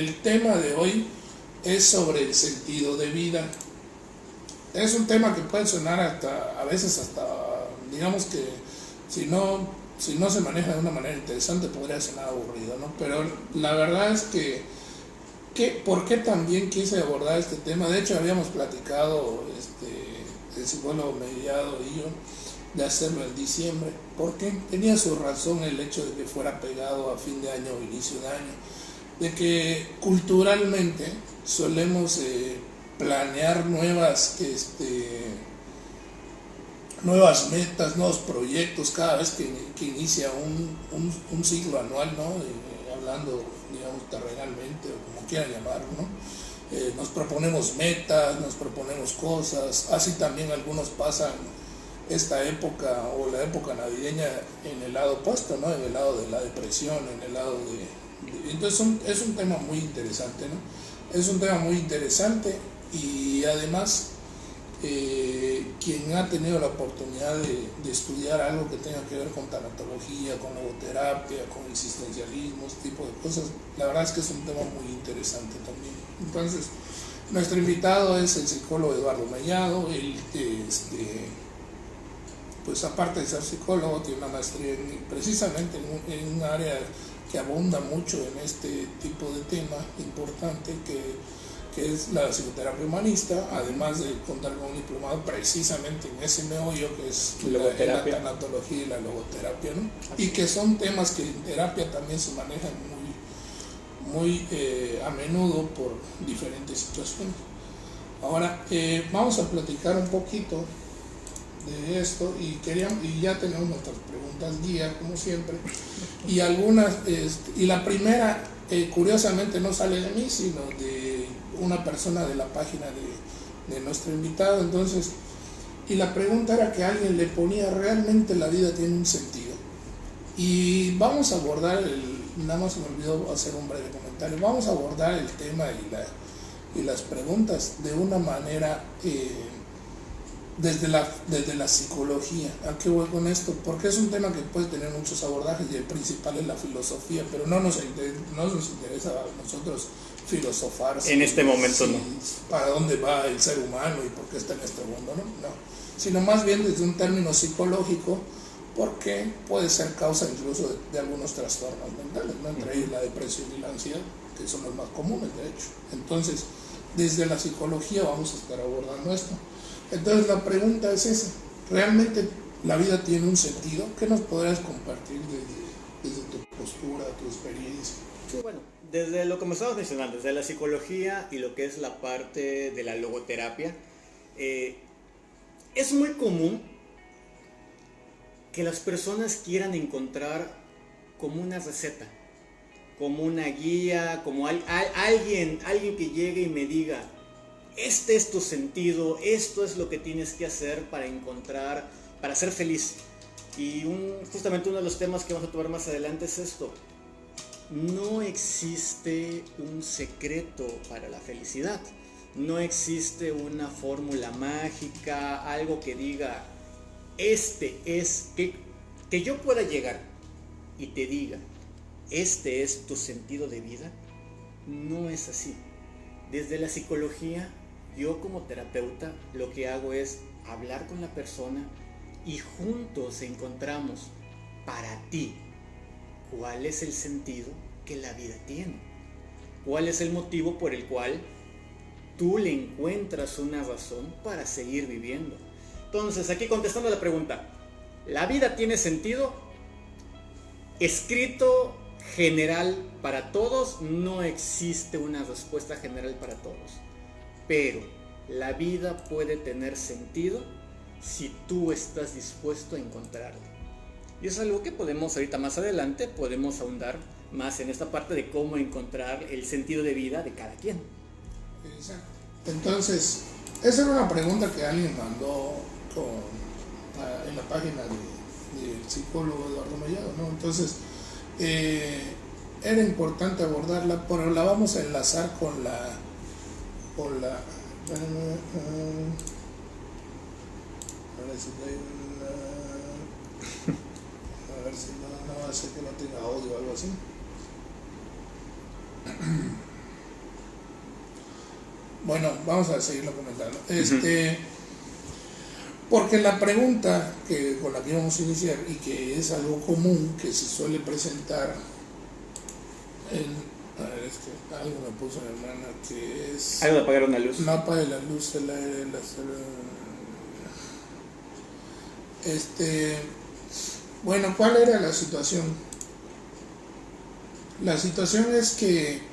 el tema de hoy es sobre el sentido de vida. Es un tema que puede sonar a veces hasta, digamos que si no se maneja de una manera interesante podría sonar aburrido, ¿no? Pero la verdad es ¿por qué también quise abordar este tema? De hecho habíamos platicado, el psicólogo Mediado y yo, de hacerlo en diciembre, porque tenía su razón el hecho de que fuera pegado a fin de año o inicio de año, de que culturalmente solemos planear nuevas metas, nuevos proyectos cada vez que inicia un ciclo anual, ¿no? Hablando, digamos, terrenalmente o como quieran llamarlo, ¿no? Nos proponemos metas, nos proponemos cosas, así también algunos pasan esta época o la época navideña en el lado opuesto, ¿no? En el lado de la depresión, en el lado entonces es un tema muy interesante, ¿no? Es un tema muy interesante y además quien ha tenido la oportunidad de estudiar algo que tenga que ver con tanatología, con logoterapia, con existencialismo, este tipo de cosas, la verdad es que es un tema muy interesante también. Entonces, nuestro invitado es el psicólogo Eduardo Mellado. Él, pues aparte de ser psicólogo, tiene una maestría precisamente en un área que abunda mucho en este tipo de tema importante que es la psicoterapia humanista, además de contar con un diplomado precisamente en ese meollo que es la tanatología y la logoterapia, ¿no? Y que son temas que en terapia también se manejan muy a menudo por diferentes situaciones. Ahora vamos a platicar un poquito de esto y ya tenemos nuestras preguntas guía como siempre y algunas y la primera curiosamente no sale de mí sino de una persona de la página de nuestro invitado. Entonces, y la pregunta era que alguien le ponía: ¿realmente la vida tiene un sentido? Y vamos a abordar nada más se me olvidó hacer un breve comentario, vamos a abordar el tema y las preguntas de una manera desde la psicología. ¿A qué voy con esto? Porque es un tema que puede tener muchos abordajes y el principal es la filosofía, pero no nos interesa a nosotros filosofar en este momento, no. Para dónde va el ser humano y por qué está en este mundo, no, sino más bien desde un término psicológico, porque puede ser causa incluso de algunos trastornos mentales, ¿no? Entre ellos la depresión y la ansiedad, que son los más comunes de hecho. Entonces, desde la psicología vamos a estar abordando esto. Entonces la pregunta es esa: ¿realmente la vida tiene un sentido? ¿Qué nos podrías compartir desde tu postura, tu experiencia? Sí, bueno, desde lo que me estabas mencionando, desde la psicología y lo que es la parte de la logoterapia, es muy común que las personas quieran encontrar como una receta, como una guía, como alguien que llegue y me diga: este es tu sentido, esto es lo que tienes que hacer para ser feliz. Y justamente uno de los temas que vamos a tomar más adelante es esto: no existe un secreto para la felicidad, no existe una fórmula mágica, algo que diga que yo pueda llegar y te diga este es tu sentido de vida. No es así. Desde la psicología, yo como terapeuta lo que hago es hablar con la persona y juntos encontramos para ti cuál es el sentido que la vida tiene, cuál es el motivo por el cual tú le encuentras una razón para seguir viviendo. Entonces, aquí contestando la pregunta, ¿la vida tiene sentido? Escrito general para todos, no existe una respuesta general para todos, pero la vida puede tener sentido si tú estás dispuesto a encontrarlo. Y es algo que podemos ahorita más adelante, podemos ahondar más en esta parte de cómo encontrar el sentido de vida de cada quien. Exacto. Entonces, esa era una pregunta que alguien mandó en la página del psicólogo Eduardo Mellado, ¿no? Entonces, era importante abordarla, pero la vamos a enlazar con la a ver si no hace que no tenga audio o algo así. Bueno, vamos a seguirlo comentando. Porque la pregunta con la que vamos a iniciar y que es algo común que se suele presentar a ver, es que algo me puso mi hermana que es... Algo de apagar una luz. No apague la luz, bueno, ¿cuál era la situación? La situación es que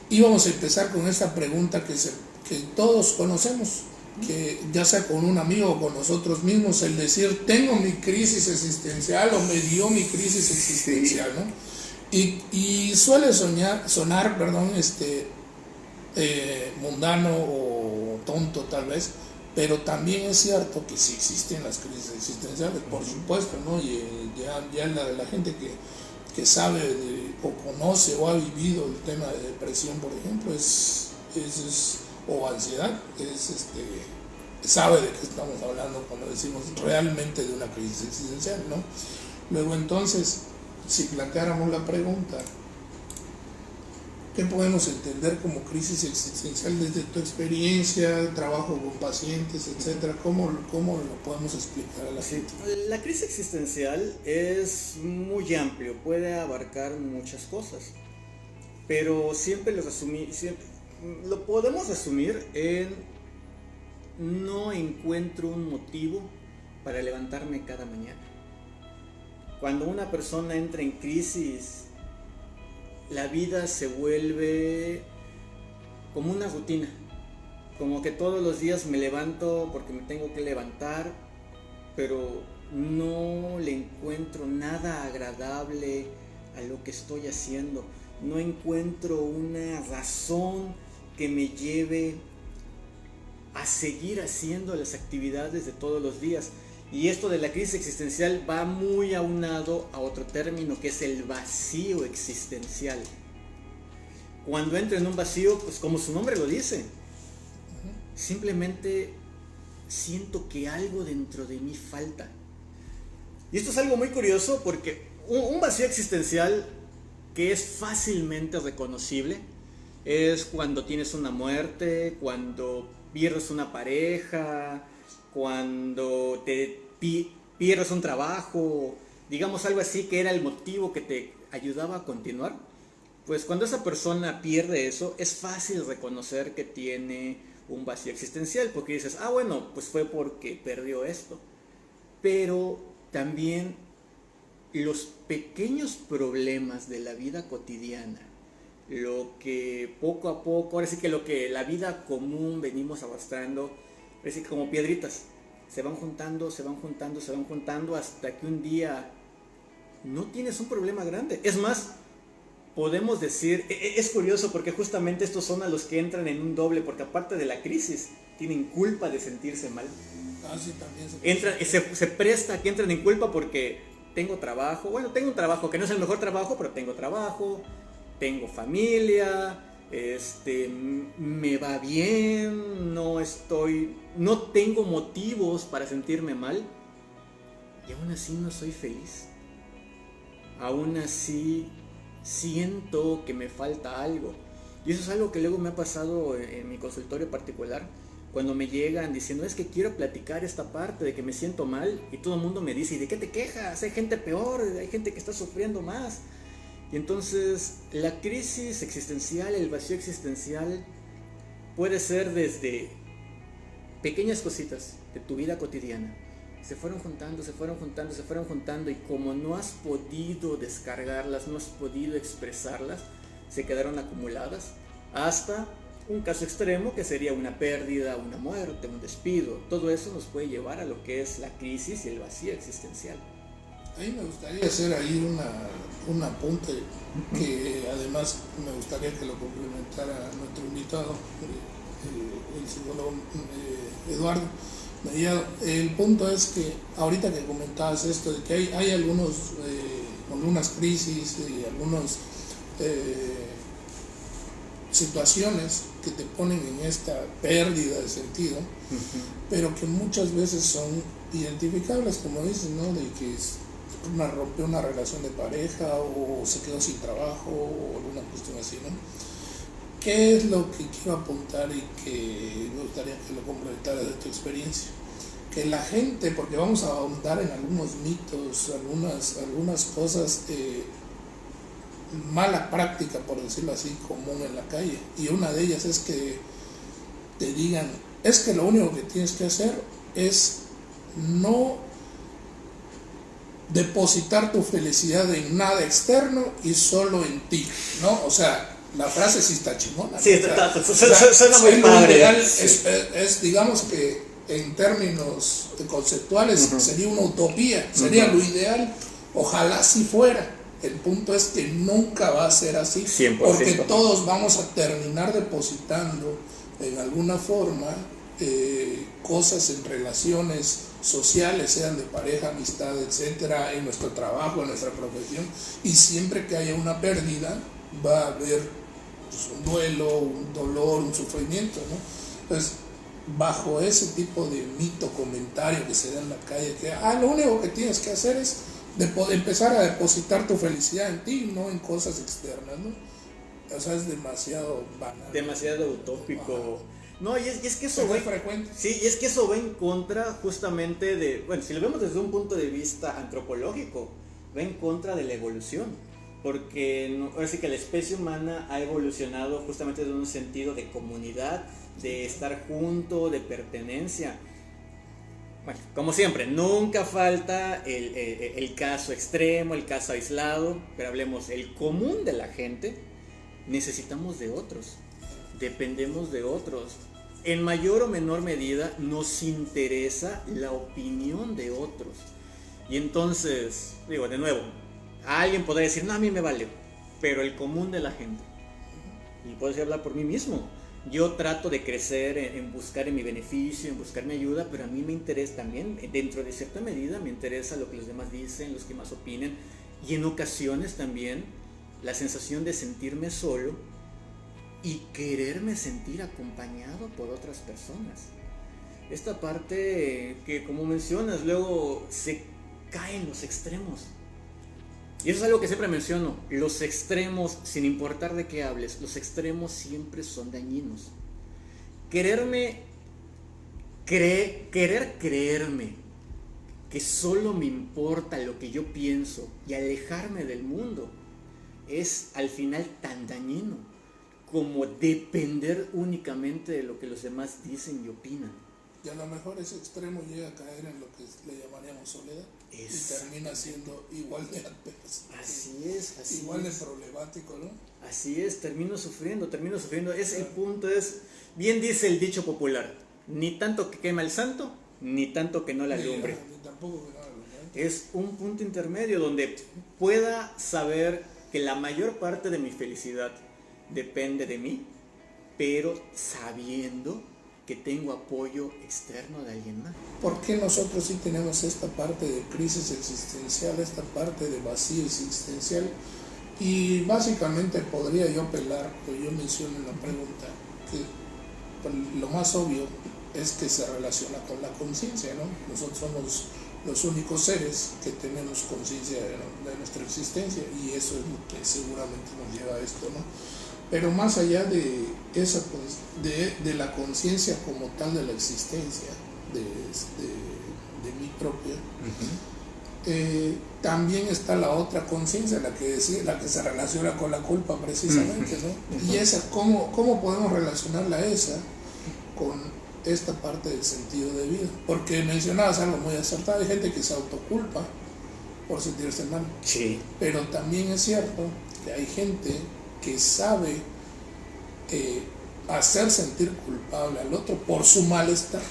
íbamos a empezar con esta pregunta que todos conocemos, que ya sea con un amigo o con nosotros mismos, el decir, tengo mi crisis existencial o me dio mi crisis existencial, ¿no? Y suele sonar, mundano o tonto tal vez, pero también es cierto que sí existen las crisis existenciales, por supuesto, ¿no? Y ya la gente que sabe o conoce o ha vivido el tema de depresión, por ejemplo, o ansiedad, sabe de qué estamos hablando cuando decimos realmente de una crisis existencial, ¿no? Luego entonces, si planteáramos la pregunta, ¿qué podemos entender como crisis existencial desde tu experiencia, trabajo con pacientes, etcétera? ¿Cómo lo podemos explicar a la gente? La crisis existencial es muy amplio, puede abarcar muchas cosas, pero siempre lo podemos resumir en no encuentro un motivo para levantarme cada mañana. Cuando una persona entra en crisis, la vida se vuelve como una rutina, como que todos los días me levanto porque me tengo que levantar, pero no le encuentro nada agradable a lo que estoy haciendo, no encuentro una razón que me lleve a seguir haciendo las actividades de todos los días. Y esto de la crisis existencial va muy aunado a otro término que es el vacío existencial. Cuando entro en un vacío, pues como su nombre lo dice, simplemente siento que algo dentro de mí falta. Y esto es algo muy curioso porque un vacío existencial que es fácilmente reconocible es cuando tienes una muerte, cuando pierdes una pareja, cuando te pierdes un trabajo, digamos algo así que era el motivo que te ayudaba a continuar. Pues cuando esa persona pierde eso, es fácil reconocer que tiene un vacío existencial, porque dices, bueno, pues fue porque perdió esto. Pero también los pequeños problemas de la vida cotidiana, lo que poco a poco, ahora sí que lo que la vida común venimos arrastrando, es decir, como piedritas, se van juntando hasta que un día no tienes un problema grande. Es más, podemos decir, es curioso porque justamente estos son a los que entran en un doble, porque aparte de la crisis, tienen culpa de sentirse mal. Sí, también se presta a que entren en culpa porque tengo trabajo, tengo un trabajo que no es el mejor trabajo, pero tengo trabajo, tengo familia, me va bien, no tengo motivos para sentirme mal, y aún así no soy feliz. Aún así siento que me falta algo. Y eso es algo que luego me ha pasado en mi consultorio particular, cuando me llegan diciendo, es que quiero platicar esta parte de que me siento mal, y todo el mundo me dice, ¿y de qué te quejas? Hay gente peor, hay gente que está sufriendo más. Y entonces la crisis existencial, el vacío existencial, puede ser desde pequeñas cositas de tu vida cotidiana. Se fueron juntando, y como no has podido descargarlas, no has podido expresarlas, se quedaron acumuladas hasta un caso extremo que sería una pérdida, una muerte, un despido. Todo eso nos puede llevar a lo que es la crisis y el vacío existencial. Ahí me gustaría hacer ahí un apunte que además me gustaría que lo complementara nuestro invitado, el psicólogo Eduardo Mellado. El punto es que ahorita que comentabas esto de que hay algunas crisis y algunas situaciones que te ponen en esta pérdida de sentido, pero que muchas veces son identificables, como dices, ¿no? De que rompió una relación de pareja o se quedó sin trabajo o alguna cuestión así, ¿no? ¿qué es lo que quiero apuntar y que me gustaría que lo complementaras de tu experiencia? Que la gente, porque vamos a ahondar en algunos mitos, algunas cosas, mala práctica, por decirlo así, común en la calle. Y una de ellas es que te digan, es que lo único que tienes que hacer es no depositar tu felicidad en nada externo y solo en ti, ¿no? O sea, la frase sí está chingona, ¿no? Sí, suena muy padre. Ideal es, digamos que en términos conceptuales sería una utopía, sería lo ideal, ojalá si fuera. El punto es que nunca va a ser así, 100%. porque todos vamos a terminar depositando en alguna forma cosas en relaciones sociales, sean de pareja, amistad, etcétera, en nuestro trabajo, en nuestra profesión, y siempre que haya una pérdida va a haber pues, un duelo, un dolor, un sufrimiento, ¿no? Entonces, bajo ese tipo de mito, comentario que se da en la calle, que lo único que tienes que hacer es empezar a depositar tu felicidad en ti, no en cosas externas, ¿no? O sea, es demasiado banal. Demasiado utópico. No, y es que eso va frecuente. Sí, y es que eso va en contra justamente de, bueno, si lo vemos desde un punto de vista antropológico, va en contra de la evolución, porque ahora sí que la especie humana ha evolucionado justamente de un sentido de comunidad, de estar junto, de pertenencia. Bueno, como siempre, nunca falta el caso extremo, el caso aislado, pero hablemos, el común de la gente, necesitamos de otros, dependemos de otros. En mayor o menor medida nos interesa la opinión de otros. Y entonces, digo, de nuevo, alguien podrá decir, no, a mí me vale, pero el común de la gente, y puedo decir, hablar por mí mismo, yo trato de crecer en buscar en mi beneficio, en buscar mi ayuda, pero a mí me interesa también, dentro de cierta medida, me interesa lo que los demás dicen, los que más opinen, y en ocasiones también la sensación de sentirme solo y quererme sentir acompañado por otras personas. Esta parte que, como mencionas, luego se cae en los extremos. Y eso es algo que siempre menciono, los extremos, sin importar de qué hables, los extremos siempre son dañinos. Querer creerme que solo me importa lo que yo pienso y alejarme del mundo es al final tan dañino como depender únicamente de lo que los demás dicen y opinan. Y a lo mejor ese extremo llega a caer en lo que le llamaríamos soledad y termina siendo igual de adverso. Así es. Igual de problemático, ¿no? Así es, termino sufriendo. El punto es, bien dice el dicho popular, ni tanto que quema el santo, ni tanto que no la alumbre. Ni tampoco que no la alumbre. Es un punto intermedio donde pueda saber que la mayor parte de mi felicidad depende de mí, pero sabiendo que tengo apoyo externo de alguien más. ¿Por qué nosotros sí tenemos esta parte de crisis existencial, esta parte de vacío existencial? Y básicamente podría yo apelar, o yo menciono en la pregunta, que lo más obvio es que se relaciona con la conciencia, ¿no? Nosotros somos los únicos seres que tenemos conciencia de nuestra existencia, y eso es lo que seguramente nos lleva a esto, ¿no? Pero más allá de esa, de la conciencia como tal de la existencia de mi propia, también está la otra conciencia, la que se relaciona con la culpa precisamente, ¿no? Y esa, ¿cómo podemos relacionarla a esa con esta parte del sentido de vida? Porque mencionabas algo muy acertado, hay gente que se autoculpa por sentirse mal. Sí. Pero también es cierto que hay gente que sabe hacer sentir culpable al otro por su malestar.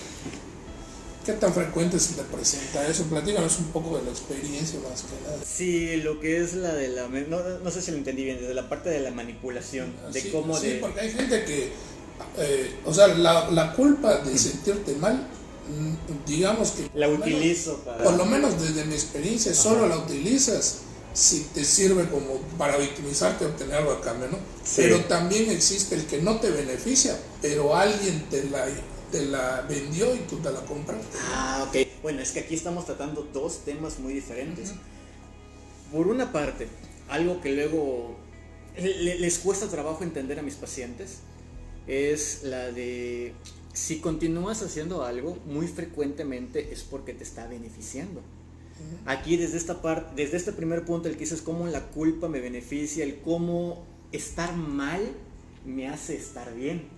¿Qué tan frecuente se te presenta eso? Platícanos un poco de la experiencia más que nada. Sí, lo que es la de la... No sé si lo entendí bien, desde la parte de la manipulación, de sí, cómo sí, porque hay gente que, o sea, la culpa de sentirte mal, digamos que... La utilizo para... Por lo menos desde mi experiencia, solo la utilizas si te sirve como para victimizarte o obtener algo a cambio, ¿no? Sí. Pero también existe el que no te beneficia, pero alguien te la vendió y tú te la compraste. Ah, ok. Bueno, es que aquí estamos tratando dos temas muy diferentes. Por una parte, algo que luego les cuesta trabajo entender a mis pacientes es la de si continúas haciendo algo muy frecuentemente es porque te está beneficiando. Aquí desde esta parte, desde este primer punto, el que dices cómo la culpa me beneficia, el cómo estar mal me hace estar bien.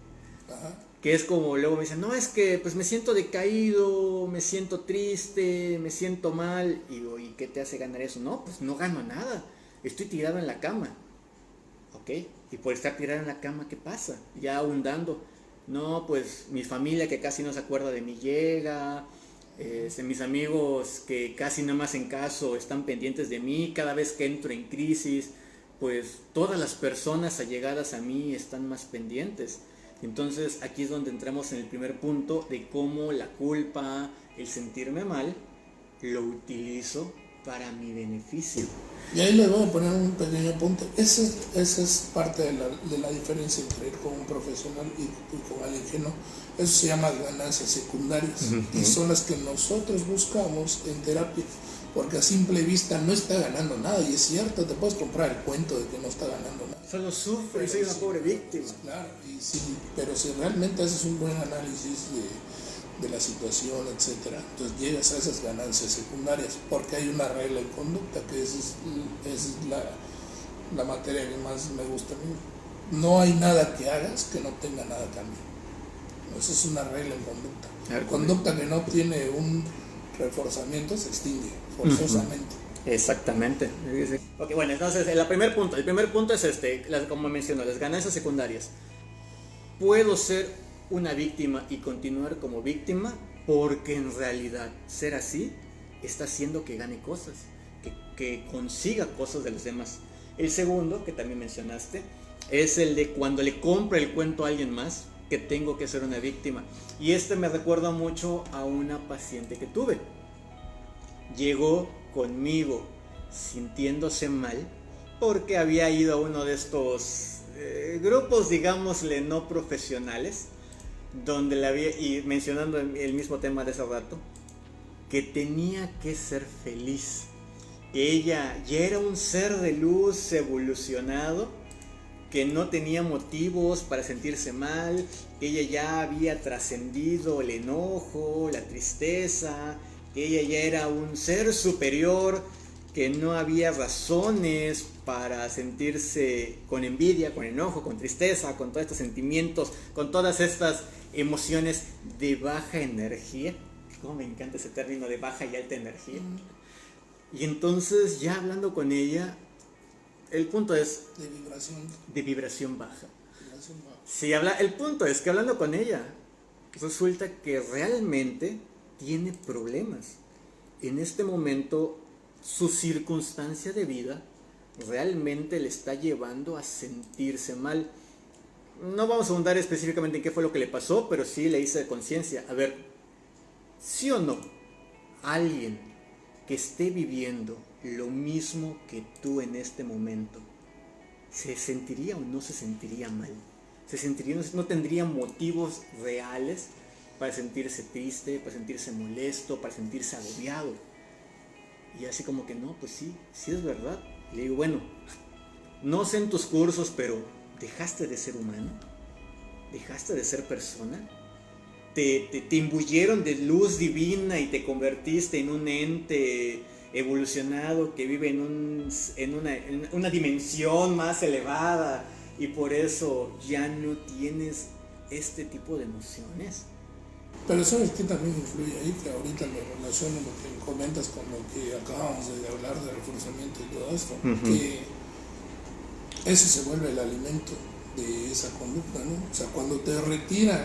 Ajá. Que es como luego me dicen, no, es que pues me siento decaído, me siento triste, me siento mal. Y digo, ¿y qué te hace ganar eso? No, pues no gano nada, estoy tirado en la cama. Ok, y por estar tirado en la cama, ¿qué pasa? Ya ahondando, no, pues mi familia que casi no se acuerda de mí llega, mis amigos que casi nada más en caso están pendientes de mí, cada vez que entro en crisis, pues todas las personas allegadas a mí están más pendientes. Entonces aquí es donde entramos en el primer punto de cómo la culpa, el sentirme mal, lo utilizo para mi beneficio. Y ahí le voy a poner un pequeño punto. Esa es parte de la diferencia entre ir con un profesional y con alguien que no. Eso se llama ganancias secundarias. Y son las que nosotros buscamos en terapia. Porque a simple vista no está ganando nada. Y es cierto, te puedes comprar el cuento de que no está ganando nada. Solo sufre y soy una pobre víctima. Claro, pero si realmente haces un buen análisis de la situación, etcétera, entonces llegas a esas ganancias secundarias, porque hay una regla en conducta, que esa es la materia que más me gusta a mí. No hay nada que hagas que no tenga nada a cambio. Esa es una regla en conducta. Conducta que no tiene un reforzamiento se extingue forzosamente. Exactamente. Ok, bueno, entonces el primer punto es como menciono, las ganancias secundarias. Puedo ser una víctima y continuar como víctima porque en realidad ser así está haciendo que gane cosas, que consiga cosas de los demás. El segundo, que también mencionaste, es el de cuando le compro el cuento a alguien más que tengo que ser una víctima. Y me recuerda mucho a una paciente que tuve. Llegó conmigo sintiéndose mal porque había ido a uno de estos grupos, digámosle, no profesionales, donde la había, y mencionando el mismo tema de ese rato, que tenía que ser feliz, que ella ya era un ser de luz evolucionado, que no tenía motivos para sentirse mal, que ella ya había trascendido el enojo, la tristeza, que ella ya era un ser superior, que no había razones para sentirse con envidia, con enojo, con tristeza, con todos estos sentimientos, con todas estas emociones de baja energía. Como me encanta ese término de baja y alta energía. Y entonces, ya hablando con ella, el punto es de vibración baja. Sí, el punto es que hablando con ella, resulta que realmente tiene problemas. En este momento, su circunstancia de vida realmente le está llevando a sentirse mal. No vamos a ahondar específicamente en qué fue lo que le pasó, pero sí le hice conciencia. A ver, ¿sí o no? Alguien que esté viviendo lo mismo que tú en este momento, ¿se sentiría o no se sentiría mal? ¿No tendría motivos reales para sentirse triste, para sentirse molesto, para sentirse agobiado? Y así como que no, pues sí es verdad. Y le digo, bueno, no sé en tus cursos, pero ¿dejaste de ser humano? ¿Dejaste de ser persona? ¿Te imbuyeron de luz divina y te convertiste en un ente evolucionado que vive en una dimensión más elevada y por eso ya no tienes este tipo de emociones? Pero ¿sabes qué también influye ahí? Que ahorita lo relaciono lo que comentas con lo que acabamos de hablar de reforzamiento y todo esto, que ese se vuelve el alimento de esa conducta, ¿no? O sea, cuando te retiran,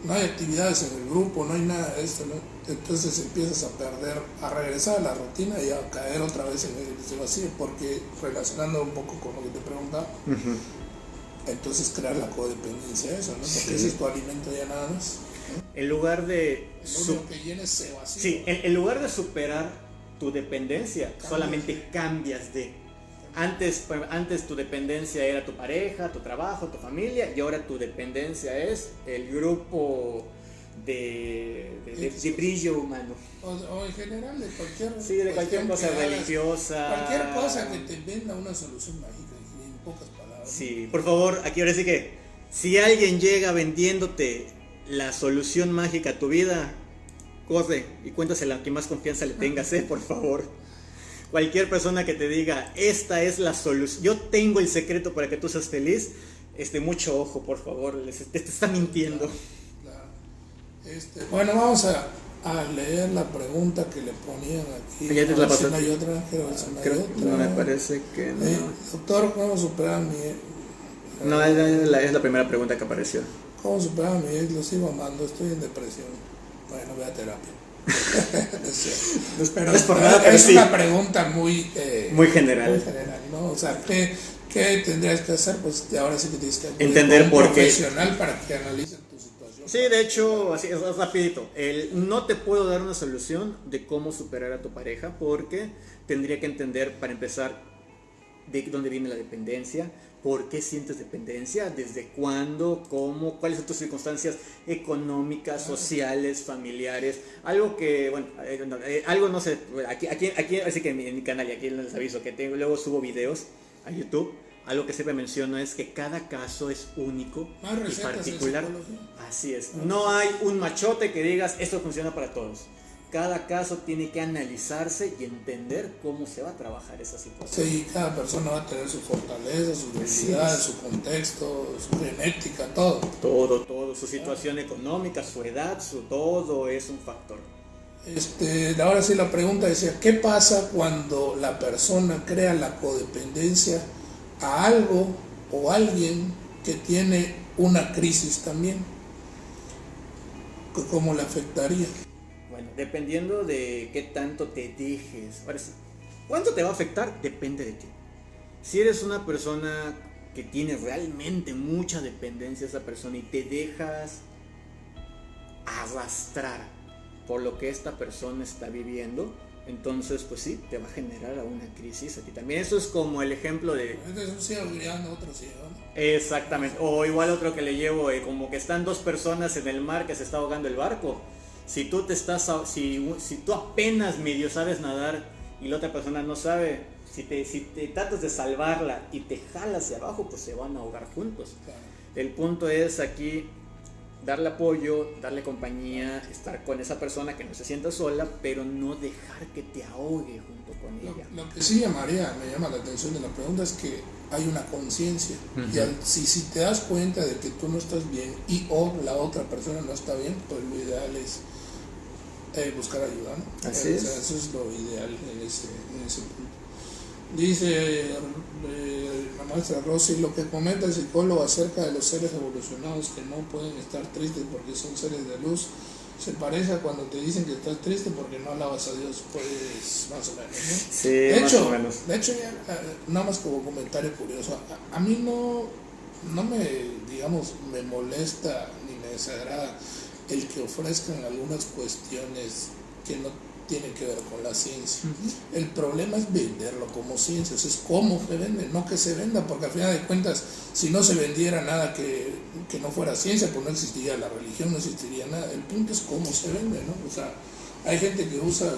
no hay actividades en el grupo, no hay nada de esto, ¿no? Entonces empiezas a perder, a regresar a la rutina y a caer otra vez en ese vacío, porque relacionando un poco con lo que te preguntaba, entonces crear la codependencia, eso, ¿no? Porque ese es tu alimento ya nada más. En lugar de en lugar de superar tu dependencia, solamente cambias de. Antes tu dependencia era tu pareja, tu trabajo, tu familia, y ahora tu dependencia es el grupo de brillo humano. O en general de cualquier cosa religiosa. Cualquier cosa que te venda una solución mágica. pocas palabras. Sí, por favor, aquí ahora sí que, si alguien llega vendiéndote la solución mágica a tu vida, corre y cuéntasela a quien más confianza le tengas, por favor. Cualquier persona que te diga, esta es la solución, yo tengo el secreto para que tú seas feliz, mucho ojo, por favor, te está mintiendo. Claro. Bueno, vamos a leer la pregunta que le ponían aquí. Ya te la pasé. Si no hay otra, No me parece que no. Doctor, ¿cómo superar mi... No, es la primera pregunta que apareció. ¿Cómo superar mi ex? Lo sigo amando, estoy en depresión. Bueno, voy a terapia. Pero es por nada, pero es sí. una pregunta muy general. Muy general, ¿no? O sea, ¿qué tendrías que hacer? Pues ahora sí que tienes que entender por qué. Profesional para que analicen tu situación. Sí, de hecho, así es rapidito. No te puedo dar una solución de cómo superar a tu pareja, porque tendría que entender, para empezar, de dónde viene la dependencia, por qué sientes dependencia, desde cuándo, cómo, cuáles son tus circunstancias económicas, sociales, familiares. Algo que, bueno, algo no sé, aquí así que en mi canal, y aquí les aviso que luego subo videos a YouTube. Algo que siempre menciono es que cada caso es único y particular. Así es. No hay un machote que digas esto funciona para todos. Cada caso tiene que analizarse y entender cómo se va a trabajar esa situación. Sí, cada persona va a tener su fortaleza, sus debilidades, su contexto, su genética, todo. Todo, su situación económica, su edad, todo es un factor. Ahora sí la pregunta decía, ¿qué pasa cuando la persona crea la codependencia a algo o alguien que tiene una crisis también? ¿Cómo le afectaría? Bueno, dependiendo de qué tanto te dejes. ¿Cuánto te va a afectar? Depende de ti. Si eres una persona que tiene realmente mucha dependencia a esa persona y te dejas arrastrar por lo que esta persona está viviendo, entonces pues sí, te va a generar una crisis a ti también. Eso es como el ejemplo de... Es un ciego guiando a otro ciego, ¿no? Exactamente. O igual otro que le llevo, como que están dos personas en el mar que se está ahogando el barco. Si tú tú apenas medio sabes nadar y la otra persona no sabe, si te tratas de salvarla y te jalas hacia abajo, pues se van a ahogar juntos. Claro. El punto es aquí darle apoyo, darle compañía, estar con esa persona que no se sienta sola, pero no dejar que te ahogue junto con ella. Lo que sí me llama la atención de la pregunta es que hay una conciencia. Y si te das cuenta de que tú no estás bien o la otra persona no está bien, pues lo ideal es buscar ayuda, ¿no? Así es. Eso es lo ideal en ese punto. Dice la maestra Rosy, lo que comenta el psicólogo acerca de los seres evolucionados que no pueden estar tristes porque son seres de luz, se parece a cuando te dicen que estás triste porque no alabas a Dios, pues más o menos, ¿no? Sí, de hecho ya, nada más como comentario curioso, a mí no me molesta ni me desagrada el que ofrezcan algunas cuestiones que no tienen que ver con la ciencia. El problema es venderlo como ciencia, es cómo se vende, no que se venda, porque al final de cuentas, si no se vendiera nada que no fuera ciencia, pues no existiría la religión, no existiría nada. El punto es cómo se vende, ¿no? O sea, hay gente que usa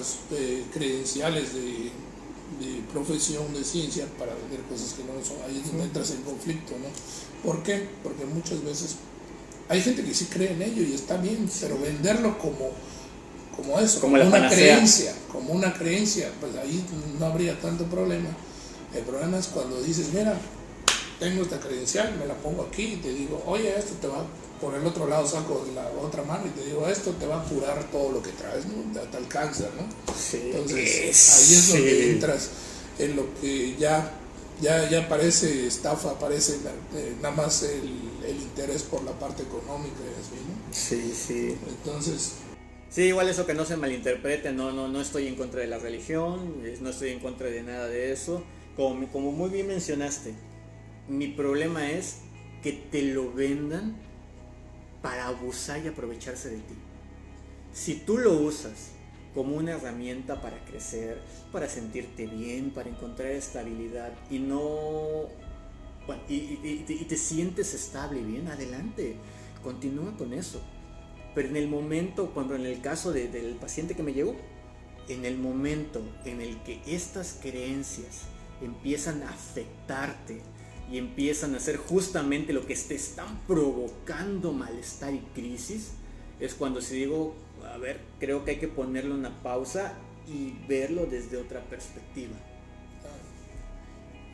credenciales de profesión de ciencia para vender cosas que no son, ahí es donde entras en conflicto, ¿no? ¿Por qué? Porque muchas veces hay gente que sí cree en ello y está bien, pero venderlo como eso, como una creencia, pues ahí no habría tanto problema. El problema es cuando dices, mira, tengo esta credencial, me la pongo aquí y te digo, oye, esto te va, por el otro lado saco la otra mano y te digo, esto te va a curar todo lo que traes, ¿no? Hasta el cáncer, ¿no? Sí, entonces ahí es donde entras en lo que ya parece estafa, parece nada más el interés por la parte económica y así, ¿no? Sí. Entonces... Sí, igual eso, que no se malinterprete, no estoy en contra de la religión, no estoy en contra de nada de eso. Como muy bien mencionaste, mi problema es que te lo vendan para abusar y aprovecharse de ti. Si tú lo usas como una herramienta para crecer, para sentirte bien, para encontrar estabilidad y te sientes estable y bien, adelante, continúa con eso. Pero en el momento, cuando en el caso del paciente que me llegó, en el momento en el que estas creencias empiezan a afectarte y empiezan a hacer justamente lo que te están provocando malestar y crisis, es cuando si digo, a ver, creo que hay que ponerle una pausa y verlo desde otra perspectiva.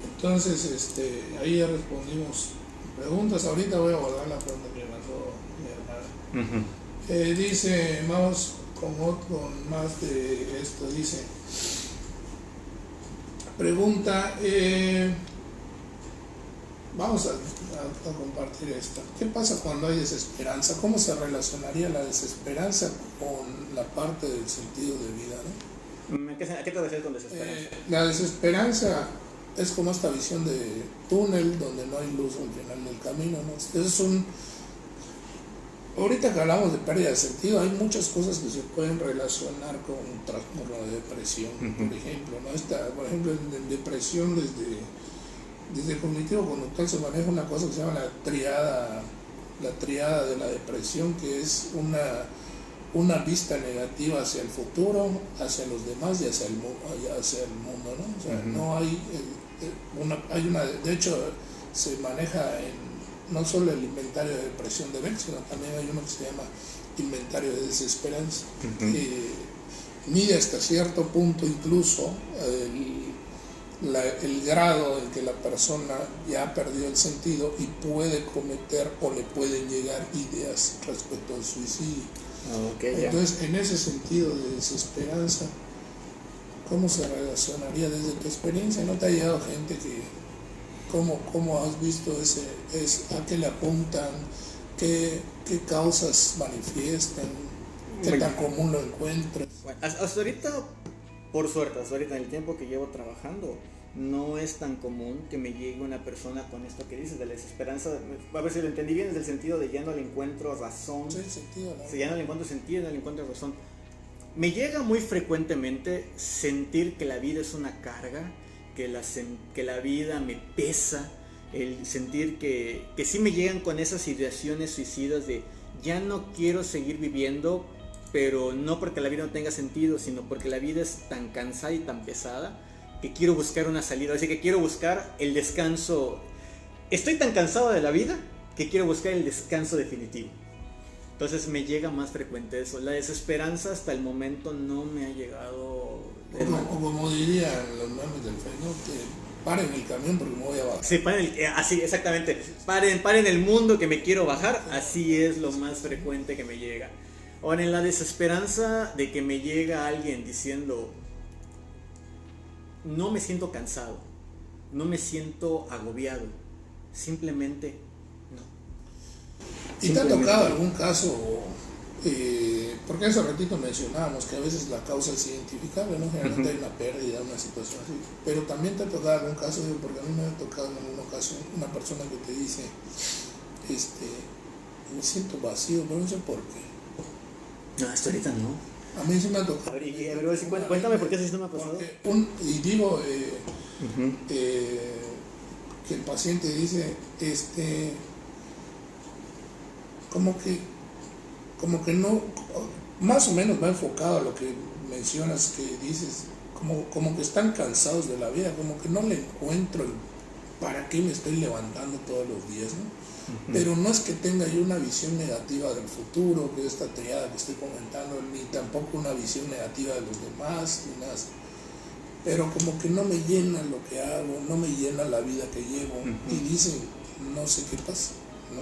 Entonces, ahí ya respondimos preguntas. Ahorita voy a guardar la pregunta que me mandó mi hermana. Dice, vamos con más de esto. Dice, pregunta, vamos a compartir esto. ¿Qué pasa cuando hay desesperanza? ¿Cómo se relacionaría la desesperanza con la parte del sentido de vida, ¿no? ¿A qué te refieres con desesperanza? La desesperanza es como esta visión de túnel donde no hay luz al final del camino, ¿no? Ahorita que hablamos de pérdida de sentido, hay muchas cosas que se pueden relacionar con un trastorno de depresión, por ejemplo, ¿no? Por ejemplo, en depresión desde cognitivo-conductual se maneja una cosa que se llama la triada de la depresión, que es una vista negativa hacia el futuro, hacia los demás y hacia el mundo, ¿no? O sea, no hay de hecho se maneja no solo el inventario de depresión de Beck, sino también hay uno que se llama inventario de desesperanza, que mide hasta cierto punto incluso el grado en que la persona ya ha perdido el sentido y puede cometer o le pueden llegar ideas respecto al suicidio. Entonces, en ese sentido de desesperanza, ¿cómo se relacionaría desde tu experiencia? ¿No te ha llegado gente que, cómo has visto a qué le apuntan, qué causas manifiestan, qué tan común lo encuentras? Bueno, hasta ahorita, por suerte, en el tiempo que llevo trabajando, no es tan común que me llegue una persona con esto que dices de la desesperanza. A ver si lo entendí bien, desde el sentido de ya no le encuentro razón. Sí, sentido, ¿no? Si ya no le encuentro sentido, no le encuentro razón. Me llega muy frecuentemente sentir que la vida es una carga, que la vida me pesa, el sentir que sí me llegan con esas ideaciones suicidas de ya no quiero seguir viviendo, pero no porque la vida no tenga sentido, sino porque la vida es tan cansada y tan pesada que quiero buscar una salida, así que quiero buscar el descanso. Estoy tan cansado de la vida que quiero buscar el descanso definitivo. Entonces me llega más frecuente eso. La desesperanza hasta el momento no me ha llegado. O como dirían los memes del Facebook, que paren el camión porque me voy a bajar. Sí, así, exactamente. Paren el mundo que me quiero bajar. Así es lo más frecuente que me llega. Ahora, en la desesperanza de que me llega alguien diciendo, no me siento cansado, no me siento agobiado, simplemente no. ¿Y te ha tocado algún caso? Porque hace ratito mencionábamos que a veces la causa es identificable, ¿no? Generalmente hay una pérdida, una situación así. Pero también te ha tocado algún caso, porque a mí me ha tocado en alguna ocasión una persona que te dice, me siento vacío, pero no sé por qué. No, hasta ahorita no. A mí sí me ha tocado. A ver, cuéntame por qué ese sistema ha pasado. Y digo, que el paciente dice, como que no, más o menos va enfocado a lo que mencionas, que dices, como que están cansados de la vida, como que no le encuentro para qué me estoy levantando todos los días, ¿no? Pero no es que tenga yo una visión negativa del futuro, que esta triada que estoy comentando, ni tampoco una visión negativa de los demás, ni nada. Pero como que no me llena lo que hago, no me llena la vida que llevo, y dicen, no sé qué pasa, ¿no?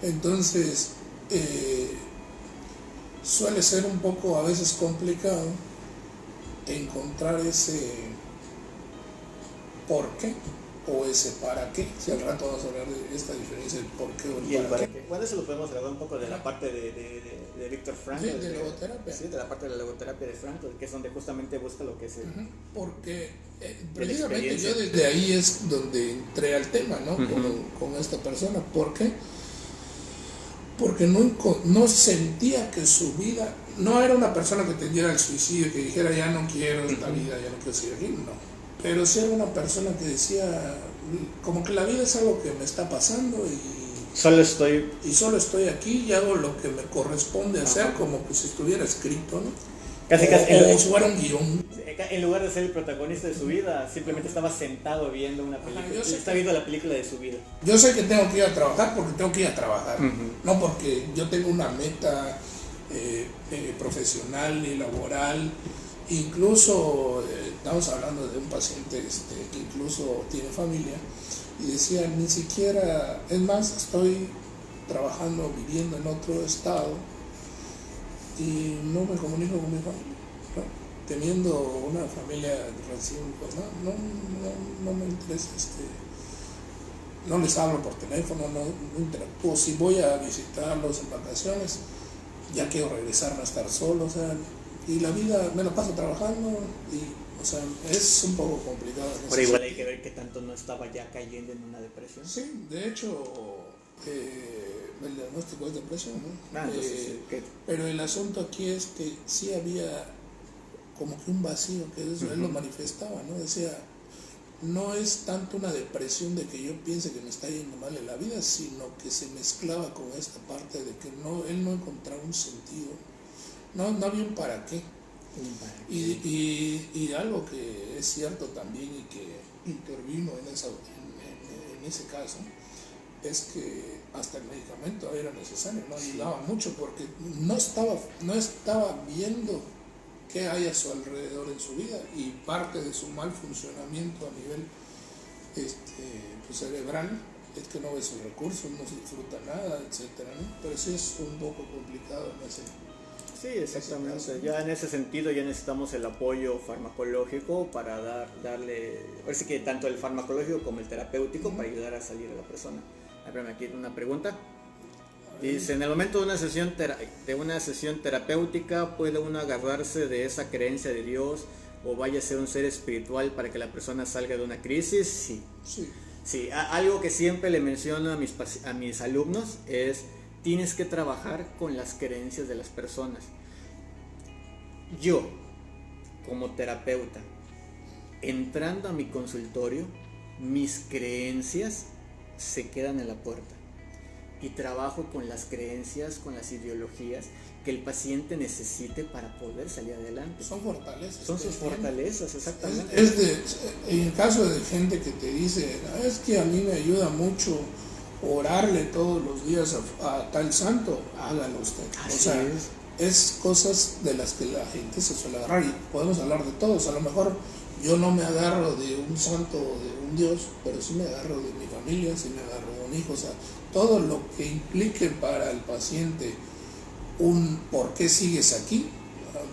Entonces, suele ser un poco a veces complicado encontrar ese por qué o ese para qué. Si al rato vamos a hablar de esta diferencia del por qué o el para qué. Bueno, eso lo podemos hablar un poco de la parte de Víctor Frankl. Sí, de logoterapia. Sí, de la parte de la logoterapia de Frankl, que es donde justamente busca lo que es el... Porque precisamente yo desde ahí es donde entré al tema, ¿no? Con esta persona. ¿Por qué? Porque no sentía que su vida, no era una persona que tendiera al suicidio, que dijera ya no quiero esta vida, ya no quiero seguir aquí, no. Pero sí era una persona que decía, como que la vida es algo que me está pasando y solo estoy aquí y hago lo que me corresponde hacer, como que si estuviera escrito, ¿no? Casi, casi. O si fuera un guión. En lugar de ser el protagonista de su vida, simplemente estaba sentado viendo una película. Está viendo la película de su vida. Yo sé que tengo que ir a trabajar porque tengo que ir a trabajar. Uh-huh. No porque yo tengo una meta profesional y laboral. Incluso estamos hablando de un paciente que incluso tiene familia y decía, ni siquiera, es más, estoy trabajando, viviendo en otro estado y no me comunico con mi familia, ¿no? Teniendo una familia recién, pues no me interesa, no les hablo por teléfono, no interactúo. Si voy a visitarlos en vacaciones, ya quiero regresar, no estar solo, o sea, y la vida me la paso trabajando y, o sea, es un poco complicado. Pero igual hay que ver que tanto no estaba ya cayendo en una depresión. Sí, de hecho, el diagnóstico es depresión, ¿no? Entonces, pero el asunto aquí es que sí había como que un vacío, que eso él lo manifestaba, ¿no? Decía, no es tanto una depresión de que yo piense que me está yendo mal en la vida, sino que se mezclaba con esta parte de que él no encontraba un sentido, no había un para qué. Y algo que es cierto también y que intervino en ese caso es que hasta el medicamento era necesario, no ayudaba mucho porque no estaba viendo qué hay a su alrededor en su vida, y parte de su mal funcionamiento a nivel pues cerebral es que no ve sus recursos, no se disfruta nada, etcétera, ¿no? Pero sí es un poco complicado en ese. Sí, exactamente. Ya en ese sentido ya necesitamos el apoyo farmacológico para darle, parece que tanto el farmacológico como el terapéutico para ayudar a salir a la persona. Espérame, aquí una pregunta. Dice, en el momento de una sesión terapéutica, ¿puede uno agarrarse de esa creencia de Dios o vaya a ser un ser espiritual para que la persona salga de una crisis? Sí. Sí, algo que siempre le menciono a mis alumnos es, tienes que trabajar con las creencias de las personas. Yo, como terapeuta, entrando a mi consultorio, mis creencias se quedan en la puerta. Y trabajo con las creencias, con las ideologías que el paciente necesite para poder salir adelante. Son fortalezas. Son sus fortalezas, exactamente. En el caso de gente que te dice, es que a mí me ayuda mucho orarle todos los días a tal santo, hágalo usted. Así o sea, es cosas de las que la gente se suele agarrar, y podemos hablar de todos. A lo mejor yo no me agarro de un santo o de un Dios, pero sí me agarro de mi familia, sí me agarro de un hijo, o sea, todo lo que implique para el paciente un ¿por qué sigues aquí?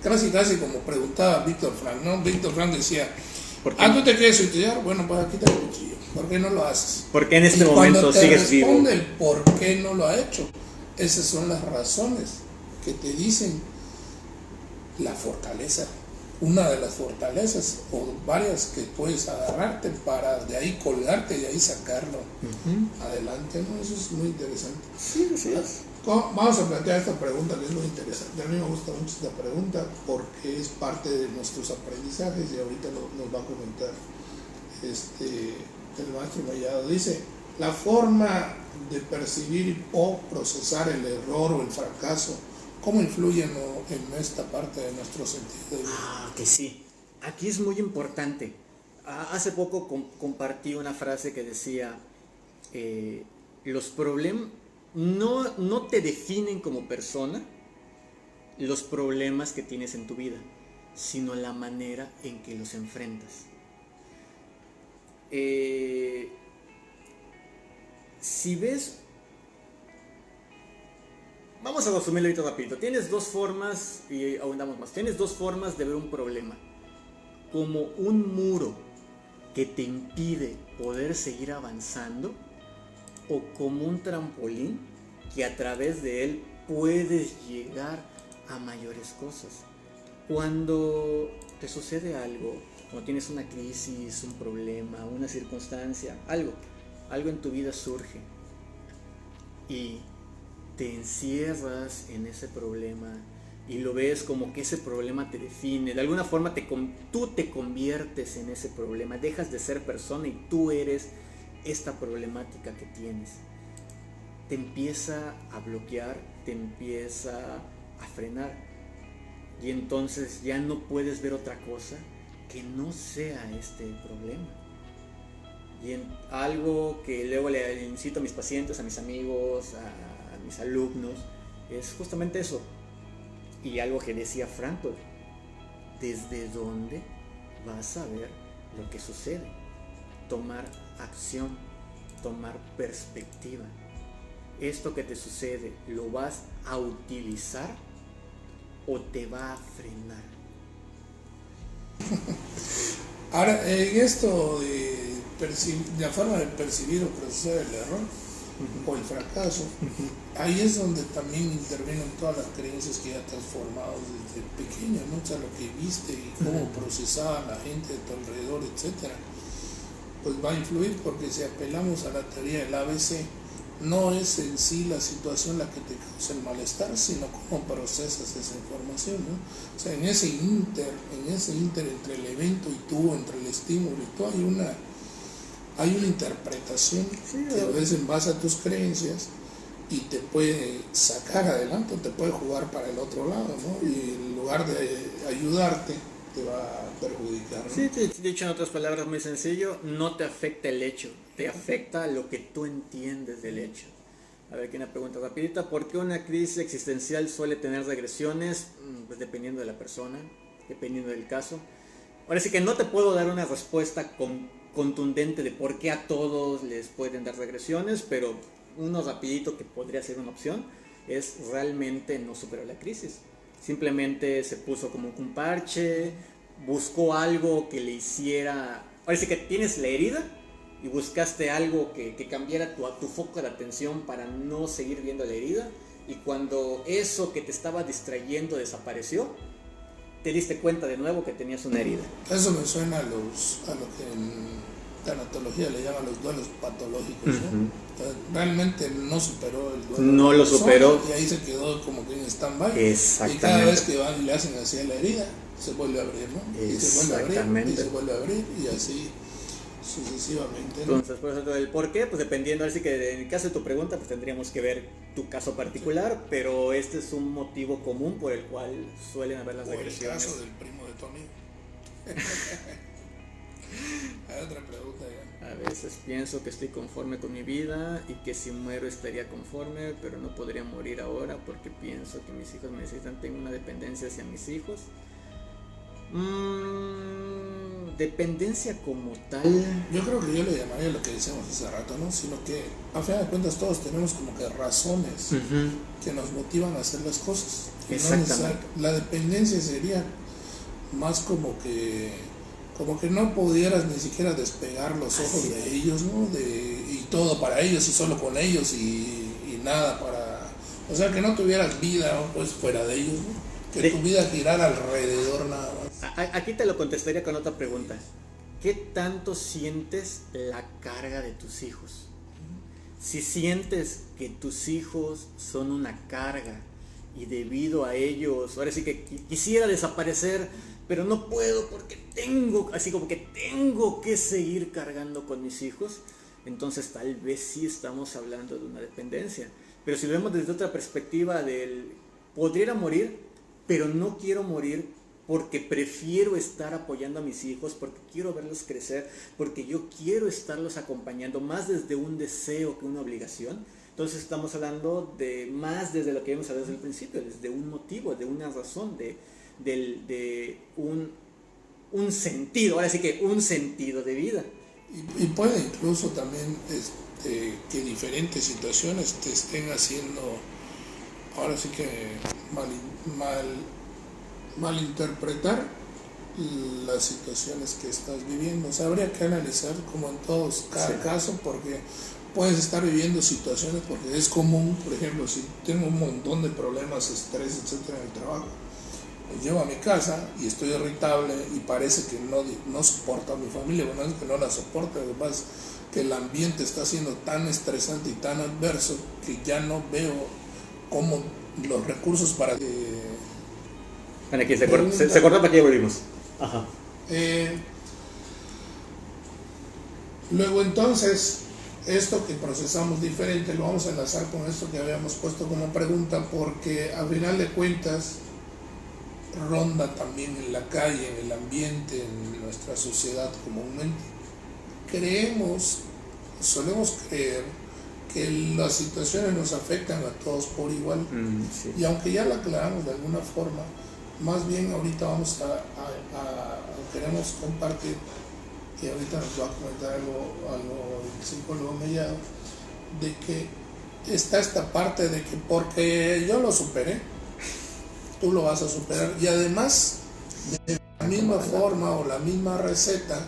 Casi como preguntaba Víctor Frank, ¿no? Víctor Frank decía, ¿tú te quieres suicidar? Bueno, pues aquí está el cuchillo, ¿por qué no lo haces? ¿Por qué en este momento sigues vivo? Cuando te responde el por qué no lo ha hecho, esas son las razones que te dicen la fortaleza, una de las fortalezas o varias que puedes agarrarte para de ahí colgarte y de ahí sacarlo adelante, ¿no? Eso es muy interesante. Sí, así es. Vamos a plantear esta pregunta que es muy interesante. A mí me gusta mucho esta pregunta porque es parte de nuestros aprendizajes y ahorita nos va a comentar el maestro Mellado. Dice, la forma de percibir o procesar el error o el fracaso, ¿cómo influye en esta parte de nuestro sentido de vida? Que sí. Aquí es muy importante. Hace poco compartí una frase que decía, los problemas no te definen como persona los problemas que tienes en tu vida, sino la manera en que los enfrentas. Si ves, vamos a resumirlo ahorita rapidito. Tienes dos formas, y ahondamos más, tienes dos formas de ver un problema. Como un muro que te impide poder seguir avanzando, o como un trampolín que a través de él puedes llegar a mayores cosas. Cuando te sucede algo, cuando tienes una crisis, un problema, una circunstancia, algo en tu vida surge y te encierras en ese problema y lo ves como que ese problema te define, de alguna forma tú te conviertes en ese problema, dejas de ser persona y tú eres esta problemática que tienes. Te empieza a bloquear, te empieza a frenar. y entonces ya no puedes ver otra cosa que no sea este problema. Y algo que luego le incito a mis pacientes, a mis amigos, a mis alumnos, es justamente eso. Y algo que decía Frankl: ¿desde dónde vas a ver lo que sucede? Tomar acción, tomar perspectiva. Esto que te sucede, ¿lo vas a utilizar o te va a frenar? Ahora, en esto de la forma de percibir o procesar el error o el fracaso, ahí es donde también intervienen todas las creencias que ya te has formado desde pequeño, ¿no? O sea, lo que viste y cómo procesaba la gente de tu alrededor, etcétera, pues va a influir, porque si apelamos a la teoría del ABC, no es en sí la situación la que te causa el malestar, sino cómo procesas esa información, ¿no? O sea, en ese inter entre el evento y tú, entre el estímulo y tú, hay una interpretación que a veces en base a tus creencias y te puede sacar adelante o te puede jugar para el otro lado, ¿no? Y en lugar de ayudarte, te va a perjudicar, ¿no? Sí, dicho en otras palabras, muy sencillo: no te afecta el hecho, te afecta lo que tú entiendes del hecho. A ver, aquí una pregunta rapidita: ¿por qué una crisis existencial suele tener regresiones? Pues dependiendo de la persona, dependiendo del caso. Ahora sí que no te puedo dar una respuesta contundente de por qué a todos les pueden dar regresiones, pero uno rapidito que podría ser una opción es: realmente no superó la crisis. Simplemente se puso como un parche, buscó algo que le hiciera... Ahora sí que tienes la herida y buscaste algo que cambiara tu foco de atención para no seguir viendo la herida, y cuando eso que te estaba distrayendo desapareció, te diste cuenta de nuevo que tenías una herida. Eso me suena a lo que en tanatología le llaman los duelos patológicos, ¿no? Realmente no superó el duelo. No lo superó. Y ahí se quedó como que en stand-by. Exactamente. Y cada vez que van y le hacen así a la herida, se vuelve a abrir, ¿no? Y se vuelve a abrir, y se vuelve a abrir, y así sucesivamente, ¿no? Entonces, por eso el por qué, pues dependiendo, así que en el caso de tu pregunta, pues tendríamos que ver tu caso particular, sí. Pero este es un motivo común por el cual suelen haber las regresiones. El caso del primo de tu amigo. Hay otra pregunta ya. A veces pienso que estoy conforme con mi vida y que si muero estaría conforme, pero no podría morir ahora porque pienso que mis hijos me necesitan. Tengo una dependencia hacia mis hijos. Dependencia como tal. Yo creo que yo le llamaría lo que decíamos hace rato, ¿no? Sino que a final de cuentas todos tenemos como que razones que nos motivan a hacer las cosas. Exactamente. La dependencia sería más como que no pudieras ni siquiera despegar los ojos de ellos, ¿no? Y todo para ellos y solo con ellos y nada para... O sea, que no tuvieras vida, pues, fuera de ellos, ¿no? Que tu vida girara alrededor nada más. Aquí te lo contestaría con otra pregunta. ¿Qué tanto sientes la carga de tus hijos? Si sientes que tus hijos son una carga y debido a ellos, ahora sí que quisiera desaparecer, pero no puedo porque tengo que seguir cargando con mis hijos, entonces tal vez sí estamos hablando de una dependencia. Pero si lo vemos desde otra perspectiva podría morir, pero no quiero morir porque prefiero estar apoyando a mis hijos, porque quiero verlos crecer, porque yo quiero estarlos acompañando más desde un deseo que una obligación. Entonces estamos hablando de más desde lo que vimos desde el principio, desde un motivo, de una razón, de un sentido, ahora sí que un sentido de vida. Y puede incluso también que diferentes situaciones te estén haciendo, ahora sí que malinterpretar las situaciones que estás viviendo. O sea, habría que analizar como en todos, cada caso, porque puedes estar viviendo situaciones, porque es común, por ejemplo, si tengo un montón de problemas, estrés, etcétera, en el trabajo, llego a mi casa y estoy irritable y parece que no soporto a mi familia. Bueno, es que no la soporto, lo que pasa es que el ambiente está siendo tan estresante y tan adverso que ya no veo cómo los recursos para que... Bueno, aquí se cortó para que ya volvimos. Ajá. Luego entonces, esto que procesamos diferente lo vamos a enlazar con esto que habíamos puesto como pregunta, porque al final de cuentas ronda también en la calle, en el ambiente, en nuestra sociedad comúnmente. Solemos creer que las situaciones nos afectan a todos por igual. Sí. Y aunque ya la aclaramos de alguna forma, más bien ahorita queremos compartir, y ahorita nos va a comentar algo el psicólogo Mellado, de que está esta parte de que porque yo lo superé, tú lo vas a superar, y además de la misma forma o la misma receta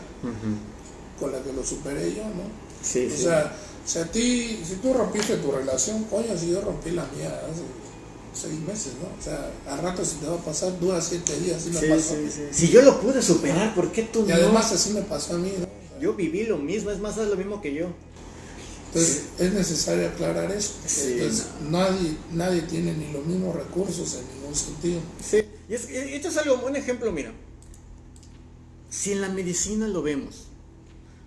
con la que lo superé yo, ¿no? Sí, o sea, si tú rompiste tu relación, coño, si yo rompí la mía hace 6 meses, ¿no? O sea, a rato se te va a pasar, dura 7 días, así me pasó. Si yo lo pude superar, ¿por qué tú no? Y además así me pasó a mí, ¿no? O sea, yo viví lo mismo, es más, es lo mismo que yo. Entonces es necesario aclarar eso. Entonces nadie tiene ni los mismos recursos en ningún sentido. Sí, y esto es algo, un ejemplo, mira. Si en la medicina lo vemos,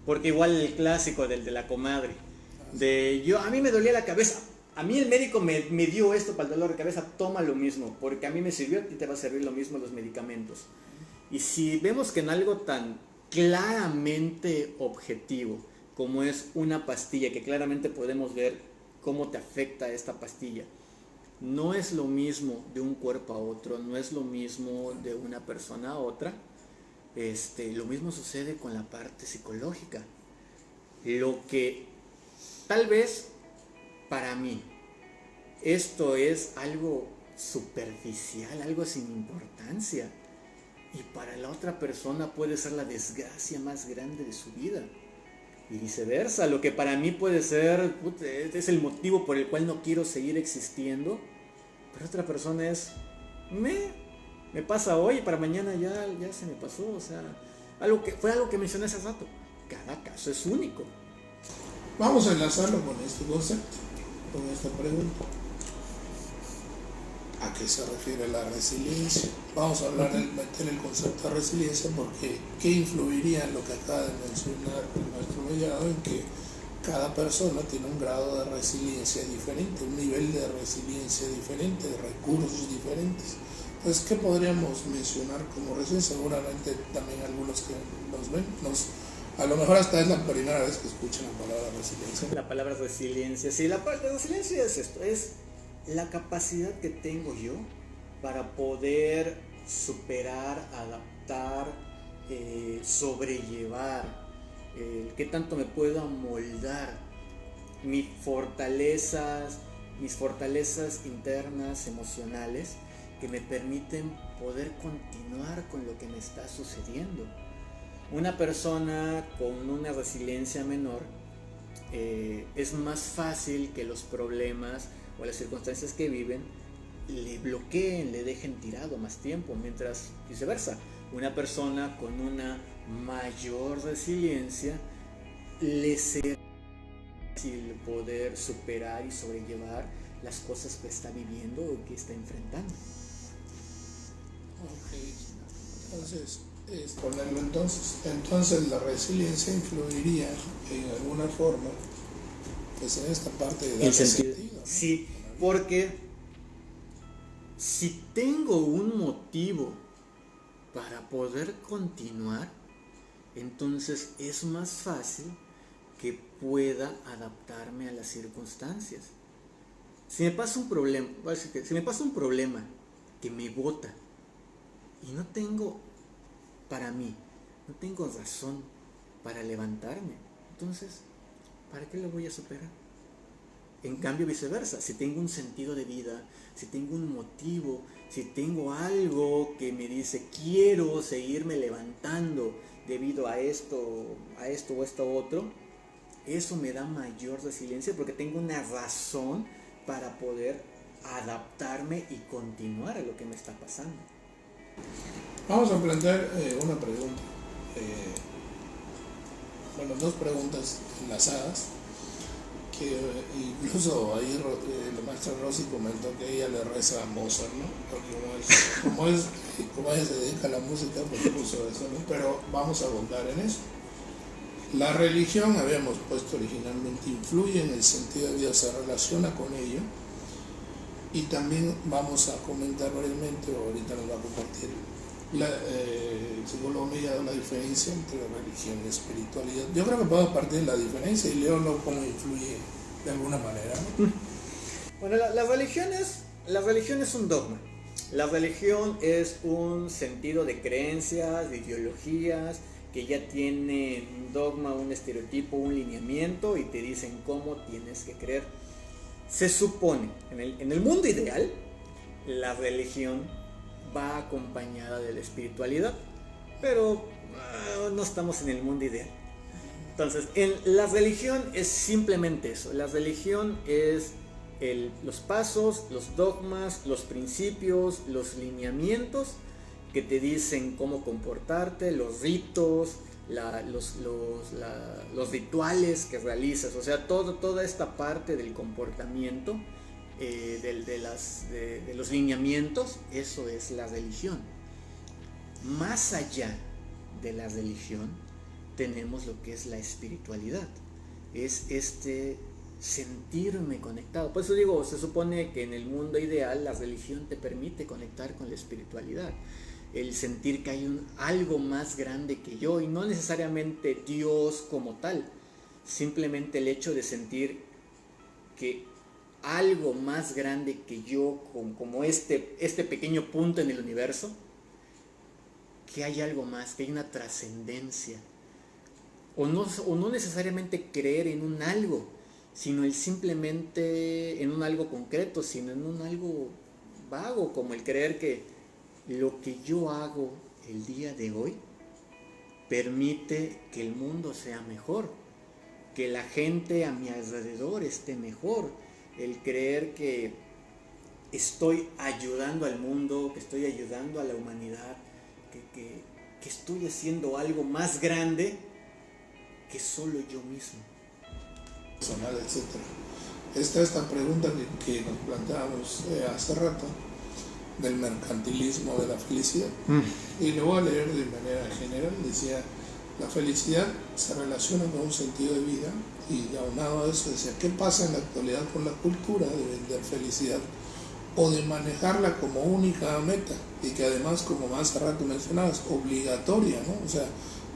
porque igual el clásico del de la comadre, a mí me dolía la cabeza, a mí el médico me dio esto para el dolor de cabeza, toma lo mismo, porque a mí me sirvió, a ti te va a servir lo mismo los medicamentos. Y si vemos que en algo tan claramente objetivo como es una pastilla, que claramente podemos ver cómo te afecta esta pastilla, no es lo mismo de un cuerpo a otro, no es lo mismo de una persona a otra. Lo mismo sucede con la parte psicológica. Lo que tal vez para mí esto es algo superficial, algo sin importancia, y para la otra persona puede ser la desgracia más grande de su vida, y viceversa. Lo que para mí puede ser es el motivo por el cual no quiero seguir existiendo, para otra persona es me pasa hoy y para mañana ya se me pasó. O sea, fue algo que mencioné hace rato. Cada caso es único. Vamos a enlazarlo con este concepto, con esta pregunta. ¿A qué se refiere la resiliencia? Vamos a meter el concepto de resiliencia porque ¿qué influiría en lo que acaba de mencionar nuestro Mellado? En que cada persona tiene un grado de resiliencia diferente, un nivel de resiliencia diferente, de recursos diferentes. Entonces, ¿qué podríamos mencionar como resiliencia? Seguramente también algunos que nos ven, a lo mejor hasta es la primera vez que escuchan la palabra resiliencia. La palabra resiliencia, sí, la palabra resiliencia es esto, es la capacidad que tengo yo para poder superar, adaptar, sobrellevar, qué tanto me puedo amoldar mis fortalezas internas, emocionales, que me permiten poder continuar con lo que me está sucediendo. Una persona con una resiliencia menor es más fácil que los problemas o las circunstancias que viven le bloqueen, le dejen tirado más tiempo, mientras viceversa, una persona con una mayor resiliencia le será fácil poder superar y sobrellevar las cosas que está viviendo o que está enfrentando. Ok, entonces, ponerlo entonces la resiliencia influiría en alguna forma pues en esta parte de darle sentido, ¿no? Sí, porque si tengo un motivo para poder continuar, entonces es más fácil que pueda adaptarme a las circunstancias. Si me pasa un problema que me bota y no tengo razón para levantarme, entonces, ¿para qué lo voy a superar? En cambio, viceversa, si tengo un sentido de vida, si tengo un motivo, si tengo algo que me dice quiero seguirme levantando debido a esto o esto otro, eso me da mayor resiliencia porque tengo una razón para poder adaptarme y continuar a lo que me está pasando. Vamos a plantear una pregunta, dos preguntas enlazadas, que incluso ahí la maestra Rosy comentó que ella le reza a Mozart, ¿no? Porque como ella se dedica a la música, pues puso eso, ¿no? Pero vamos a abundar en eso. La religión, habíamos puesto originalmente, influye en el sentido de vida, se relaciona con ello, Y también vamos a comentar brevemente, o ahorita nos va a compartir, el psicólogo me ha dado la diferencia entre religión y espiritualidad. Yo creo que podemos partir de la diferencia y leerlo cómo influye de alguna manera, ¿no? Bueno, la religión es un dogma. La religión es un sentido de creencias, de ideologías, que ya tienen un dogma, un estereotipo, un lineamiento y te dicen cómo tienes que creer. Se supone, en el mundo ideal, la religión va acompañada de la espiritualidad, pero no estamos en el mundo ideal. Entonces, la religión es simplemente eso. La religión es los pasos, los dogmas, los principios, los lineamientos que te dicen cómo comportarte, los ritos, los rituales que realizas, o sea, toda esta parte del comportamiento, de los lineamientos, eso es la religión. Más allá de la religión, tenemos lo que es la espiritualidad, es sentirme conectado. Por eso digo, se supone que en el mundo ideal la religión te permite conectar con la espiritualidad, el sentir que hay algo más grande que yo, y no necesariamente Dios como tal, simplemente el hecho de sentir que algo más grande que yo, como este pequeño punto en el universo, que hay algo más, que hay una trascendencia, o no necesariamente creer en un algo, sino el simplemente en un algo concreto, sino en un algo vago, como el creer que lo que yo hago el día de hoy permite que el mundo sea mejor, que la gente a mi alrededor esté mejor, el creer que estoy ayudando al mundo, que estoy ayudando a la humanidad, que estoy haciendo algo más grande que solo yo mismo. Personal, etc. Esta pregunta que nos planteábamos hace rato, del mercantilismo de la felicidad. Y lo voy a leer de manera general. Decía, la felicidad se relaciona con un sentido de vida, y aunado a eso decía, ¿qué pasa en la actualidad con la cultura de vender felicidad o de manejarla como única meta? Y que además, como más hace rato mencionabas, obligatoria, ¿no? O sea,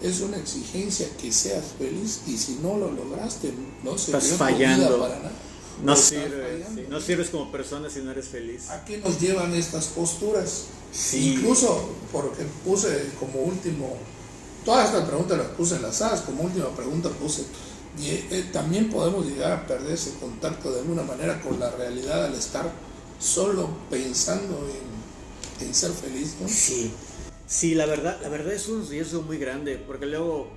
es una exigencia que seas feliz, y si no lo lograste, no se estás fallando para nada. No sirves, sí. No sirves como persona si no eres feliz. ¿A qué nos llevan estas posturas? Sí. Incluso porque puse como último, todas estas preguntas las puse enlazadas, como última pregunta puse, también podemos llegar a perder ese contacto de alguna manera con la realidad al estar solo pensando en ser feliz, ¿no? Sí, la verdad es un riesgo muy grande, porque luego,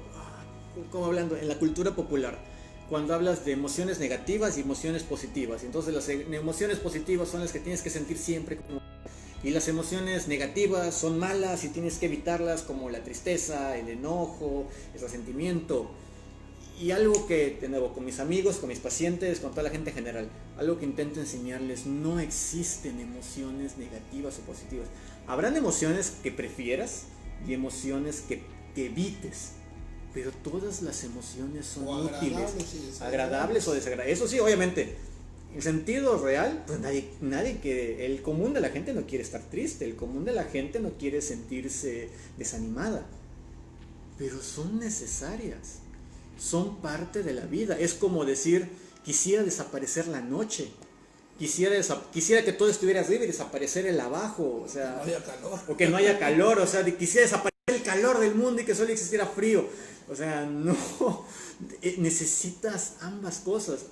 como hablando, en la cultura popular, cuando hablas de emociones negativas y emociones positivas, entonces las emociones positivas son las que tienes que sentir siempre, y las emociones negativas son malas y tienes que evitarlas, como la tristeza, el enojo, el resentimiento. Y algo que, de nuevo, con mis amigos, con mis pacientes, con toda la gente en general, algo que intento enseñarles: no existen emociones negativas o positivas. Habrán emociones que prefieras y emociones que evites, pero todas las emociones son útiles, agradables o desagradables. Eso sí, obviamente, en sentido real, pues nadie que, el común de la gente no quiere estar triste, el común de la gente no quiere sentirse desanimada, pero son necesarias, son parte de la vida. Es como decir, quisiera desaparecer la noche, quisiera que todo estuviera arriba y desaparecer el abajo, o sea, no haya calor. O que no haya calor, o sea, quisiera desaparecer el calor del mundo y que solo existiera frío. O sea, no, necesitas ambas cosas.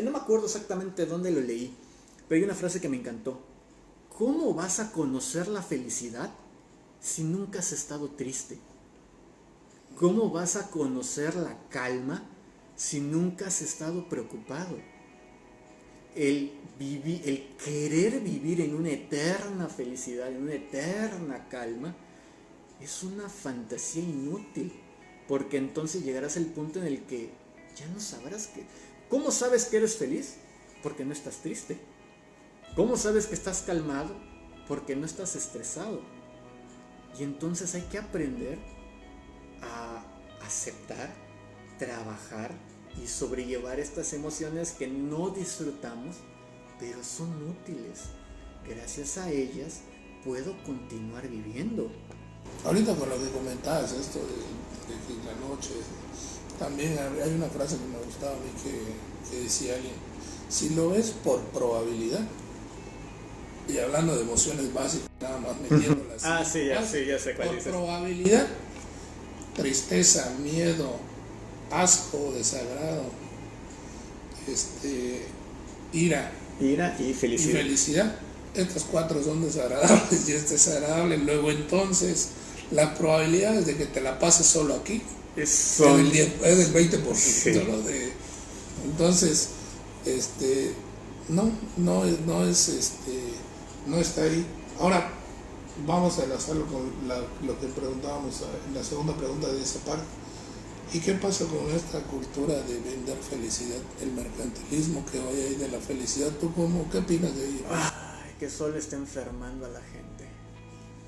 No me acuerdo exactamente dónde lo leí, pero hay una frase que me encantó. ¿Cómo vas a conocer la felicidad si nunca has estado triste? ¿Cómo vas a conocer la calma si nunca has estado preocupado? El querer vivir en una eterna felicidad, en una eterna calma, es una fantasía inútil, porque entonces llegarás al punto en el que ya no sabrás que... ¿Cómo sabes que eres feliz? Porque no estás triste. ¿Cómo sabes que estás calmado? Porque no estás estresado. Y entonces hay que aprender a aceptar, trabajar y sobrellevar estas emociones que no disfrutamos, pero son útiles. gracias a ellas puedo continuar viviendo. Ahorita con lo que comentabas, esto de que la noche, también hay una frase que me gustaba a mí que decía alguien, si lo ves por probabilidad, y hablando de emociones básicas, nada más metiéndolas. Sí, ya sé cuál por dices. probabilidad, tristeza, miedo, asco, desagrado, ira y felicidad. y felicidad. Estas cuatro son desagradables y es desagradable. Luego entonces las probabilidades de que te la pases solo aquí es del 20%. Sí. Solo entonces, no está ahí. Ahora vamos a enlazarlo con lo que preguntábamos en la segunda pregunta de esa parte. ¿Y qué pasa con esta cultura de vender felicidad, el mercantilismo que hoy hay de la felicidad? ¿Tú qué opinas de ello? Que solo está enfermando a la gente.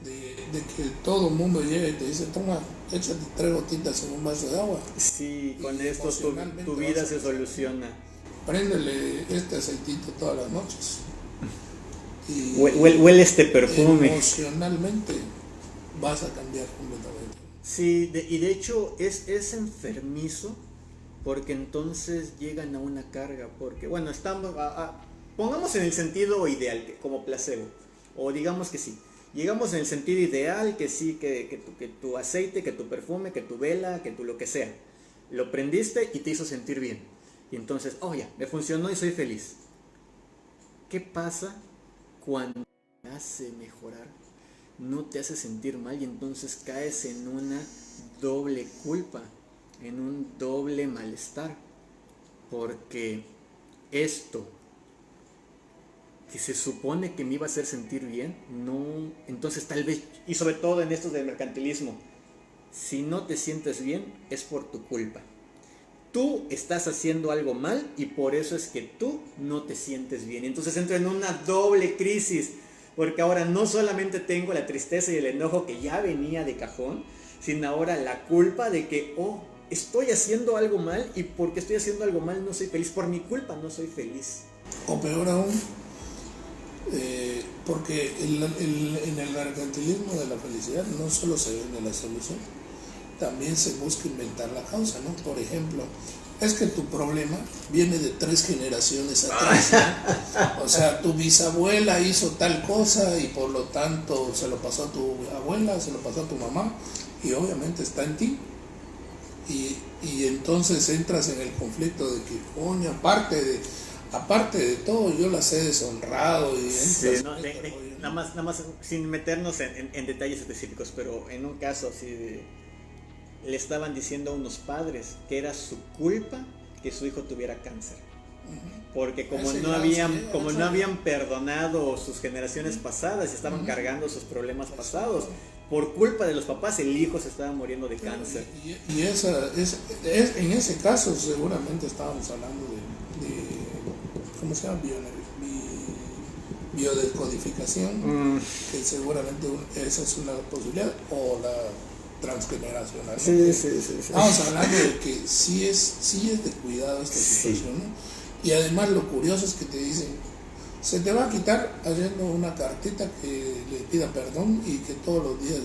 De que todo el mundo llega y te dice, toma, échate 3 gotitas en un vaso de agua. Sí, con esto emocionalmente tu vida se soluciona. Préndele este aceitito todas las noches. Y Huele este perfume. Emocionalmente vas a cambiar completamente. Sí, y de hecho es enfermizo, porque entonces llegan a una carga, porque bueno, pongamos en el sentido ideal, como placebo, o digamos que sí, llegamos en el sentido ideal, que sí, que tu aceite, que tu perfume, que tu vela, que tu lo que sea, lo prendiste y te hizo sentir bien, y entonces, ya, me funcionó y soy feliz. ¿Qué pasa cuando te hace mejorar? No te hace sentir mal y entonces caes en una doble culpa, en un doble malestar, porque esto que se supone que me iba a hacer sentir bien, no, entonces tal vez, y sobre todo en estos del mercantilismo, si no te sientes bien es por tu culpa. Tú estás haciendo algo mal y por eso es que tú no te sientes bien. Entonces entro en una doble crisis, porque ahora no solamente tengo la tristeza y el enojo que ya venía de cajón, sino ahora la culpa de que, estoy haciendo algo mal y porque estoy haciendo algo mal no soy feliz. Por mi culpa no soy feliz. O peor aún, porque en el mercantilismo de la felicidad no solo se vende la solución, también se busca inventar la causa, ¿no? Por ejemplo, es que tu problema viene de 3 generaciones atrás, ¿no? O sea, tu bisabuela hizo tal cosa y por lo tanto se lo pasó a tu abuela, se lo pasó a tu mamá y obviamente está en ti. Y entonces entras en el conflicto de que, coño, aparte de todo, yo las he deshonrado y sí, nada más sin meternos en detalles específicos, pero en un caso así le estaban diciendo a unos padres que era su culpa que su hijo tuviera cáncer, porque como no habían perdonado sus generaciones pasadas y estaban cargando sus problemas pasados, por culpa de los papás el hijo se estaba muriendo de cáncer. Y en ese caso seguramente estábamos hablando de ¿cómo se llama? Biodescodificación, que seguramente esa es una posibilidad, o la transgeneracional. Sí. Estamos hablando de que sí es de cuidado esta situación, ¿no? Y además lo curioso es que te dicen, se te va a quitar haciendo una cartita que le pida perdón y que todos los días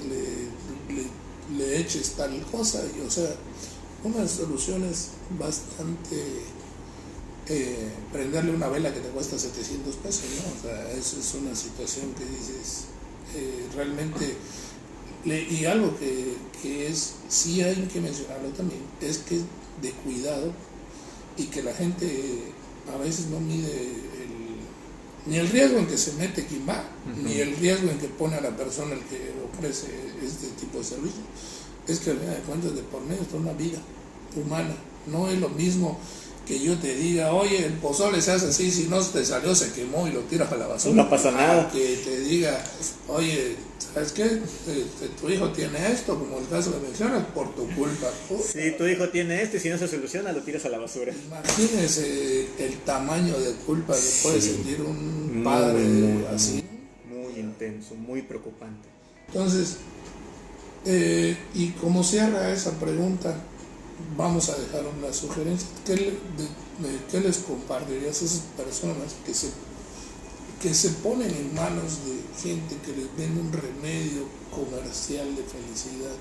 le eches tal cosa, y o sea, unas soluciones bastante prenderle una vela que te cuesta 700 pesos, ¿no? O sea, eso es una situación que dices realmente. Y algo que es, sí hay que mencionarlo también, es que de cuidado, y que la gente a veces no mide ni el riesgo en que se mete quien va, ni el riesgo en que pone a la persona el que ofrece este tipo de servicio. Es que al final de cuentas de por medio está una vida humana. No es lo mismo que yo te diga, oye, el pozole se hace así, si no te salió se quemó y lo tiras a la basura. No pasa nada. Que te diga, oye, ¿sabes qué? Tu hijo tiene esto, como el caso que mencionas, por tu culpa. Sí, tu hijo tiene esto y si no se soluciona lo tiras a la basura. Imagínese el tamaño de culpa que puede sentir un padre así. Muy intenso, muy preocupante. Entonces, y como cierra esa pregunta, vamos a dejar una sugerencia. ¿Qué les compartirías a esas personas que se ponen en manos de gente que les vende un remedio comercial de felicidad,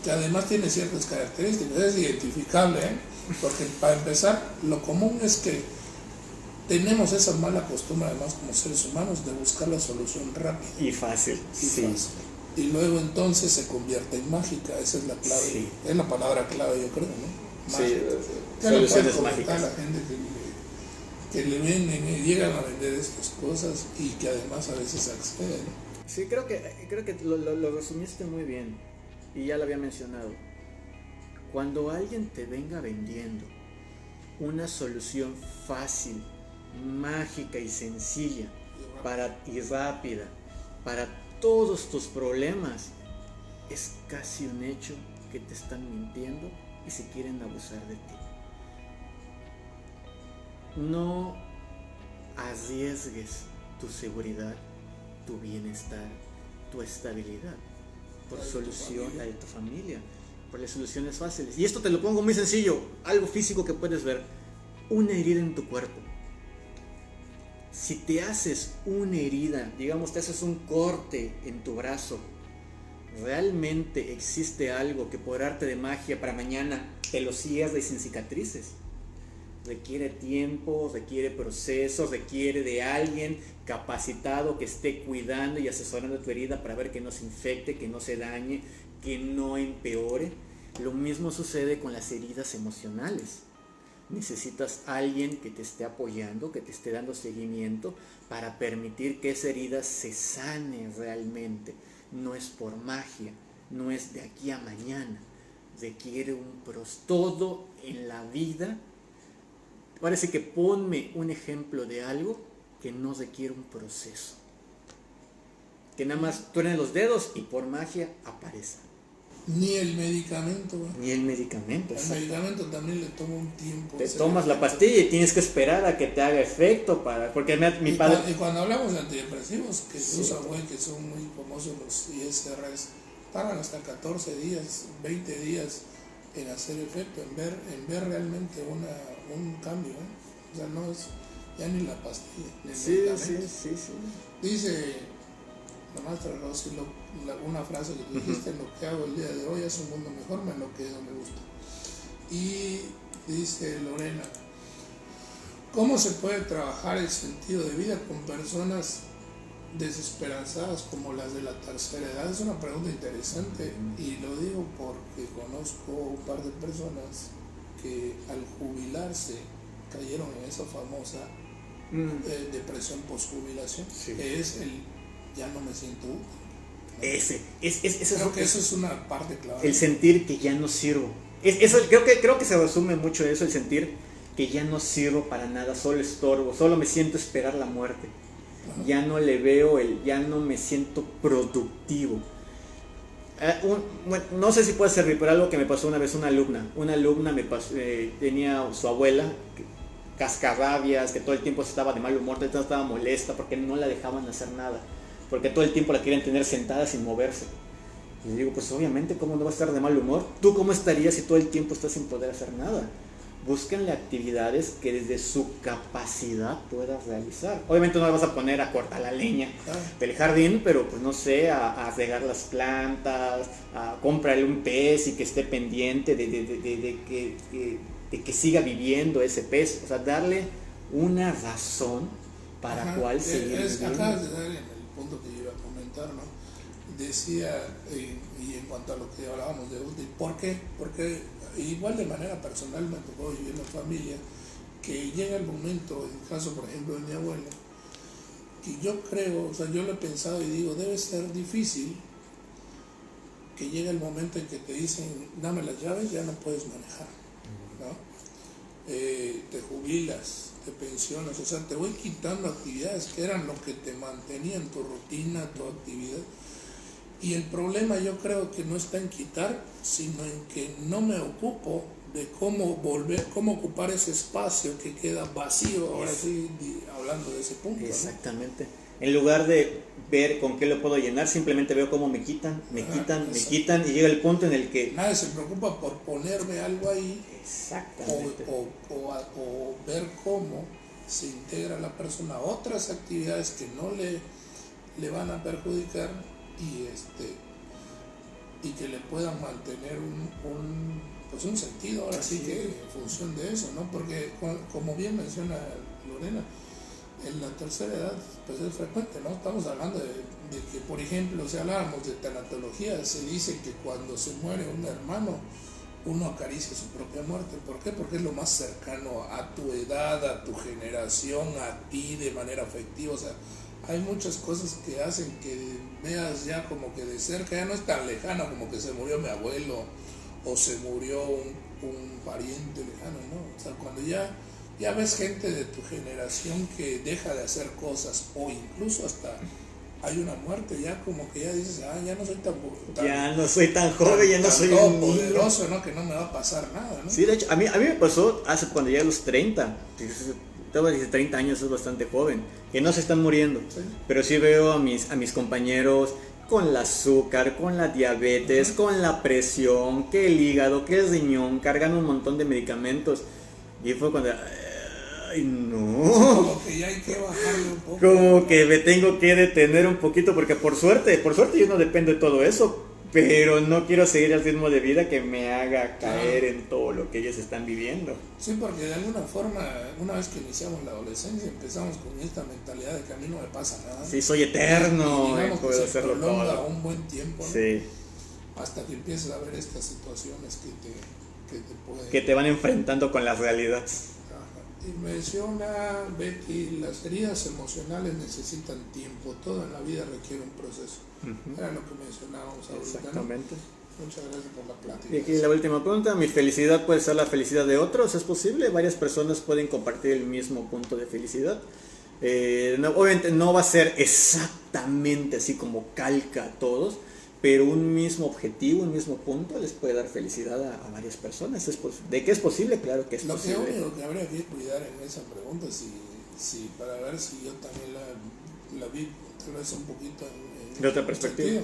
que además tiene ciertas características, es identificable, ¿eh? Porque para empezar, lo común es que tenemos esa mala costumbre, además como seres humanos, de buscar la solución rápida y fácil. Y luego entonces se convierte en mágica, esa es la clave, Sí. es la palabra clave, yo creo, ¿no? Sí, soluciones mágicas. A la gente que le venden y llegan a vender estas cosas y que además a veces acceden. Sí, creo que lo resumiste muy bien y ya lo había mencionado. Cuando alguien te venga vendiendo una solución fácil, mágica y sencilla y rápida para todos tus problemas, es casi un hecho que te están mintiendo y se quieren abusar de ti. No arriesgues tu seguridad, tu bienestar, tu estabilidad por solución, la de tu familia, por las soluciones fáciles. Y esto te lo pongo muy sencillo, algo físico que puedes ver, una herida en tu cuerpo. Si te haces una herida, digamos te haces un corte en tu brazo, ¿realmente existe algo que por arte de magia para mañana te lo cierre sin cicatrices? Requiere tiempo, requiere procesos, requiere de alguien capacitado que esté cuidando y asesorando tu herida para ver que no se infecte, que no se dañe, que no empeore. Lo mismo sucede con las heridas emocionales. Necesitas a alguien que te esté apoyando, que te esté dando seguimiento para permitir que esa herida se sane realmente. No es por magia, no es de aquí a mañana. Requiere todo en la vida. Parece que ponme un ejemplo de algo que no requiere un proceso. Que nada más truenan los dedos y por magia aparece. Ni el medicamento. Ni el medicamento. El medicamento también le toma un tiempo. Te tomas la pastilla y tienes que esperar a que te haga efecto porque mi padre... Y cuando hablamos de antidepresivos, que se usan, que son muy famosos los ISRs, tardan hasta 14 días, 20 días en hacer efecto, en ver realmente un cambio, ¿eh? O sea, no es ya ni la pastilla, ni el medicamento. Sí. Dice la maestra Rossi, una frase que tú dijiste, lo que hago el día de hoy es un mundo mejor, me lo quedo, me gusta. Y dice Lorena, ¿cómo se puede trabajar el sentido de vida con personas desesperanzadas como las de la tercera edad? Es una pregunta interesante y lo digo porque conozco un par de personas que al jubilarse cayeron en esa famosa depresión postjubilación, que es el ya no me siento útil, ¿no? Creo que eso es una parte clave. El sentir que ya no sirvo. Creo que se resume mucho eso, el sentir que ya no sirvo para nada, solo estorbo, solo me siento esperar la muerte. Ya no le veo ya no me siento productivo. No sé si puede servir, pero algo que me pasó una vez una alumna me pasó, tenía su abuela cascarrabias, que todo el tiempo estaba de mal humor, todo el tiempo estaba molesta porque no la dejaban hacer nada, porque todo el tiempo la querían tener sentada sin moverse. Y le digo, pues obviamente, ¿cómo no va a estar de mal humor? ¿Tú cómo estarías si todo el tiempo estás sin poder hacer nada? Búsquenle actividades que desde su capacidad puedas realizar. Obviamente no le vas a poner a cortar la leña del jardín, pero pues no sé, a regar las plantas, a comprarle un pez y que esté pendiente de que siga viviendo ese pez. O sea, darle una razón para cual seguir viviendo. Acabas de dar en el punto que yo iba a comentar, ¿no? Decía, y en cuanto a lo que hablábamos de útil, ¿por qué? Porque igual de manera personal me tocó vivir en la familia, que llega el momento, en el caso por ejemplo de mi abuela, que yo creo, o sea, yo lo he pensado y digo, debe ser difícil que llegue el momento en que te dicen, dame las llaves, ya no puedes manejar, ¿no? Te jubilas, te pensionas, o sea, te voy quitando actividades que eran lo que te mantenían tu rutina, tu actividad. Y el problema yo creo que no está en quitar, sino en que no me ocupo de cómo ocupar ese espacio que queda vacío, ahora sí, hablando de ese punto. Exactamente. ¿No? En lugar de ver con qué lo puedo llenar, simplemente veo cómo me quitan, y llega el punto en el que... Nadie se preocupa por ponerme algo ahí. Exactamente. O ver cómo se integra la persona a otras actividades que no le van a perjudicar y que le puedan mantener pues un sentido, ahora sí que en función de eso, ¿no? Porque como bien menciona Lorena, en la tercera edad pues es frecuente, ¿no? Estamos hablando de que, por ejemplo, si habláramos de tanatología, se dice que cuando se muere un hermano, uno acaricia su propia muerte. ¿Por qué? Porque es lo más cercano a tu edad, a tu generación, a ti de manera afectiva. O sea, hay muchas cosas que hacen que veas ya como que de cerca, ya no es tan lejano como que se murió mi abuelo o se murió un pariente lejano, ¿no? O sea, cuando ya ves gente de tu generación que deja de hacer cosas o incluso hasta hay una muerte, ya como que ya dices, ya no soy ya no soy tan joven, ya no soy un poderoso, ¿no? Que no me va a pasar nada, ¿no? Sí, de hecho, a mí me pasó hace cuando llegué a los 30, estaba de 30 años, es bastante joven, que no se están muriendo, sí. Pero sí veo a mis compañeros con el azúcar, con la diabetes, con la presión, que el hígado, que el riñón, cargan un montón de medicamentos, y fue cuando... Ay, no. Como que ya hay que bajarle un poco. Como que me tengo que detener un poquito, porque por suerte yo no dependo de todo eso, pero no quiero seguir el ritmo de vida que me haga caer en todo lo que ellos están viviendo. Sí, porque de alguna forma, una vez que iniciamos la adolescencia, empezamos con esta mentalidad de que a mí no me pasa nada. Sí, soy eterno, y puedo que hacerlo todo. Un buen tiempo, ¿no? Sí. Hasta que empiezas a ver estas situaciones que te pueden... Que te van enfrentando con la realidad. Y menciona Betty, las heridas emocionales necesitan tiempo, todo en la vida requiere un proceso. Era lo que mencionábamos ahorita. Exactamente. ¿No? Muchas gracias por la plática. Y aquí la última pregunta, ¿mi felicidad puede ser la felicidad de otros? ¿Es posible? Varias personas pueden compartir el mismo punto de felicidad. Obviamente no va a ser exactamente así como calca a todos, pero un mismo objetivo, un mismo punto les puede dar felicidad a varias personas. ¿De qué es posible? Claro que es posible. Lo único que habría que cuidar en esa pregunta, si para ver si yo también la vi tal vez un poquito de otra perspectiva,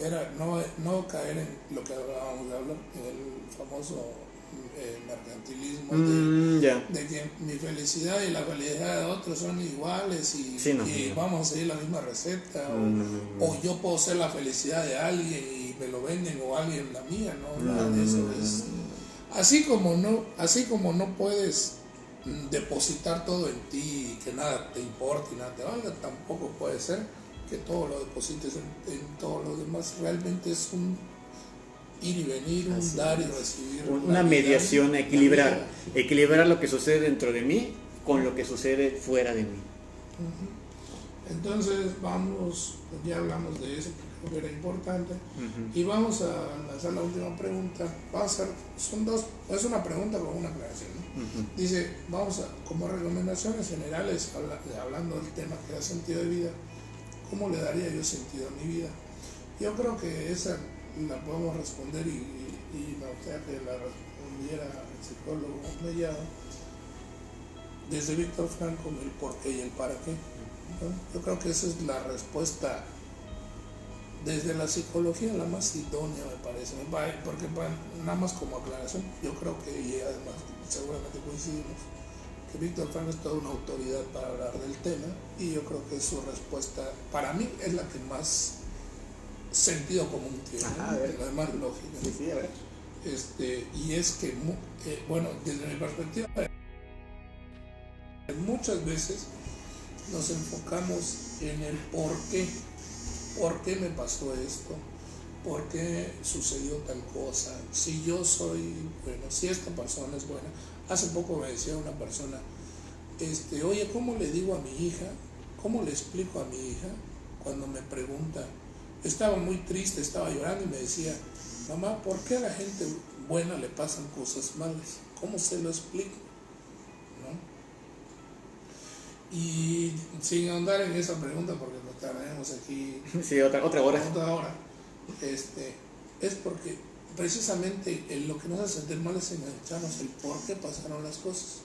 era no caer en lo que hablábamos de hablar, en el famoso mercantilismo de que mi felicidad y la felicidad de otros son iguales y vamos a seguir la misma receta o yo puedo ser la felicidad de alguien y me lo venden o alguien la mía, nada de eso es así como no puedes depositar todo en ti y que nada te importe y nada te valga, tampoco puede ser que todo lo deposites en todos los demás. Realmente es un ir y venir, un dar y recibir. Una mediación, equilibrar lo que sucede dentro de mí con lo que sucede fuera de mí. Entonces ya hablamos de eso porque era importante, y vamos a lanzar la última pregunta. Es una pregunta con una aclaración, ¿no? Dice, como recomendaciones generales, hablando del tema que da sentido de vida, ¿cómo le daría yo sentido a mi vida? Yo creo que esa la podemos responder y me gustaría que la respondiera el psicólogo Mellado desde Víctor Frankl, con el por qué y el para qué, ¿no? Yo creo que esa es la respuesta desde la psicología la más idónea, me parece, porque nada más como aclaración, yo creo que, y además seguramente coincidimos, que Víctor Frankl es toda una autoridad para hablar del tema, y yo creo que su respuesta para mí es la que más sentido común tiene, lo demás lógico. Sí, a ver. Y es que, bueno, desde mi perspectiva, muchas veces nos enfocamos en el por qué me pasó esto, por qué sucedió tal cosa, si yo soy bueno, si esta persona es buena. Hace poco me decía una persona, oye, ¿cómo le digo a mi hija, cómo le explico a mi hija cuando me pregunta? Estaba muy triste, estaba llorando y me decía, mamá, ¿por qué a la gente buena le pasan cosas malas? ¿Cómo se lo explico? ¿No? Y sin ahondar en esa pregunta, porque nos tardaremos aquí otra hora. Es porque precisamente lo que nos hace sentir mal es engancharnos el por qué pasaron las cosas.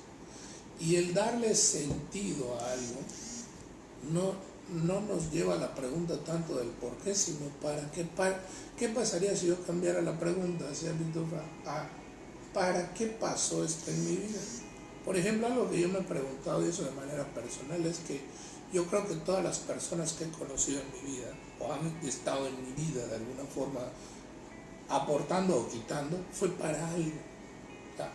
Y el darle sentido a algo no nos lleva a la pregunta tanto del por qué, sino para qué. ¿Qué pasaría si yo cambiara la pregunta hacia Víctor Frankl? ¿Para qué pasó esto en mi vida? Por ejemplo, algo que yo me he preguntado, y eso de manera personal, es que yo creo que todas las personas que he conocido en mi vida, o han estado en mi vida de alguna forma, aportando o quitando, fue para algo. O sea,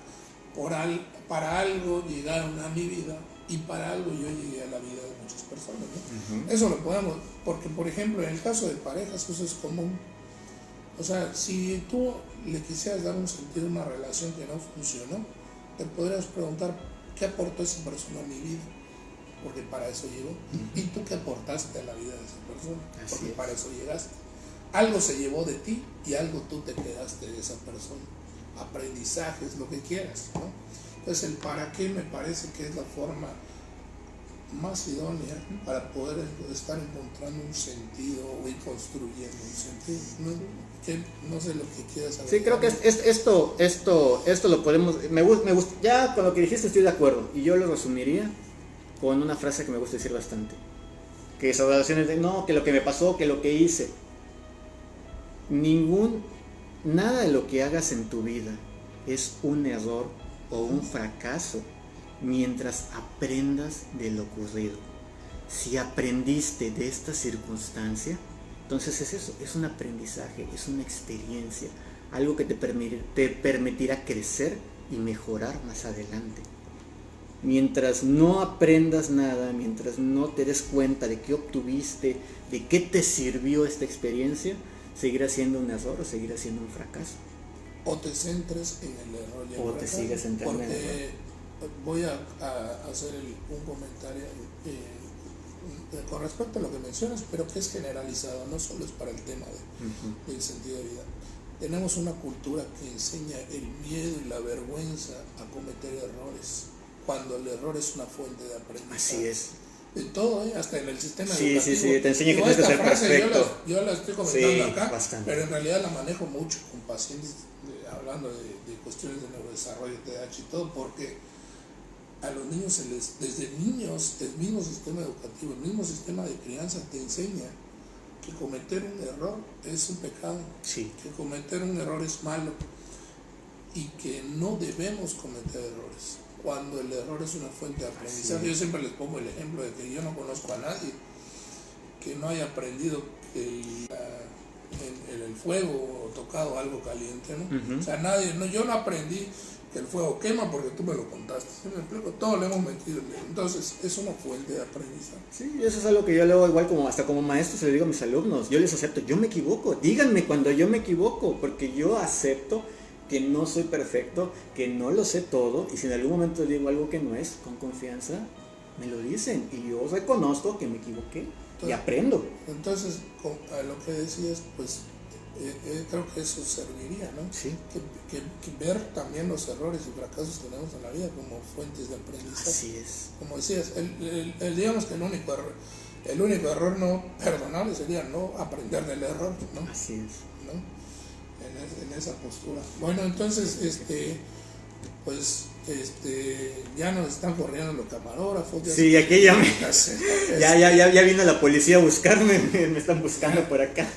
para algo llegaron a mi vida y para algo yo llegué a la vida de muchas personas, ¿no? Eso lo podemos, porque por ejemplo en el caso de parejas eso es común. O sea, si tú le quisieras dar un sentido a una relación que no funcionó, te podrías preguntar qué aportó esa persona a mi vida, porque para eso llegó. Y tú qué aportaste a la vida de esa persona, porque para eso llegaste. Algo se llevó de ti y algo tú te quedaste de esa persona. Aprendizajes, lo que quieras, ¿no? Entonces el para qué me parece que es la forma más idónea para poder estar encontrando un sentido o ir construyendo un sentido. No sé lo que quieras saber. Sí, creo que esto lo podemos, me gusta, ya con lo que dijiste estoy de acuerdo, y yo lo resumiría con una frase que me gusta decir bastante, que esas relaciones de no, que lo que me pasó, que lo que hice, nada de lo que hagas en tu vida es un error o un fracaso mientras aprendas de lo ocurrido. Si aprendiste de esta circunstancia, entonces es eso, es un aprendizaje, es una experiencia, algo que te permitirá crecer y mejorar más adelante. Mientras no aprendas nada, mientras no te des cuenta de qué obtuviste, de qué te sirvió esta experiencia, seguirá siendo un error o seguirá siendo un fracaso. O te centres en el error. O te sigues centrando en el error. Voy a hacer un comentario con respecto a lo que mencionas, pero que es generalizado, no solo es para el tema del sentido de vida. Tenemos una cultura que enseña el miedo y la vergüenza a cometer errores, cuando el error es una fuente de aprendizaje. Así es. De todo, hasta en el sistema educativo. Sí, te enseña que tienes que ser perfecto. Yo la estoy comentando acá, bastante. pero en realidad la manejo mucho con pacientes, hablando de cuestiones de neurodesarrollo, TDAH y todo, porque a los niños desde niños, el mismo sistema educativo, el mismo sistema de crianza te enseña que cometer un error es un pecado, que cometer un error es malo y que no debemos cometer errores, cuando el error es una fuente de aprendizaje. Yo siempre les pongo el ejemplo de que yo no conozco a nadie que no haya aprendido en el fuego o tocado algo caliente, ¿no? O sea, yo no aprendí que el fuego quema porque tú me lo contaste, ¿sí me explico? Todo le hemos metido. Entonces es una fuente de aprendizaje. Sí, eso es algo que yo luego igual hasta como maestro se lo digo a mis alumnos, yo les acepto, yo me equivoco, díganme cuando yo me equivoco, porque yo acepto que no soy perfecto, que no lo sé todo, y si en algún momento digo algo que no es, con confianza me lo dicen y yo reconozco que me equivoqué. Entonces, y aprendo. Entonces, a lo que decías, pues creo que eso serviría, ¿no? Sí. Que ver también los errores y fracasos que tenemos en la vida como fuentes de aprendizaje. Así es. Como decías, digamos que el único error no perdonable sería no aprender del error, ¿no? Así es. ¿No? En esa postura. Bueno, entonces, ya nos están corriendo los camarógrafos. Sí, aquí ya ya vino la policía a buscarme, me están buscando por acá.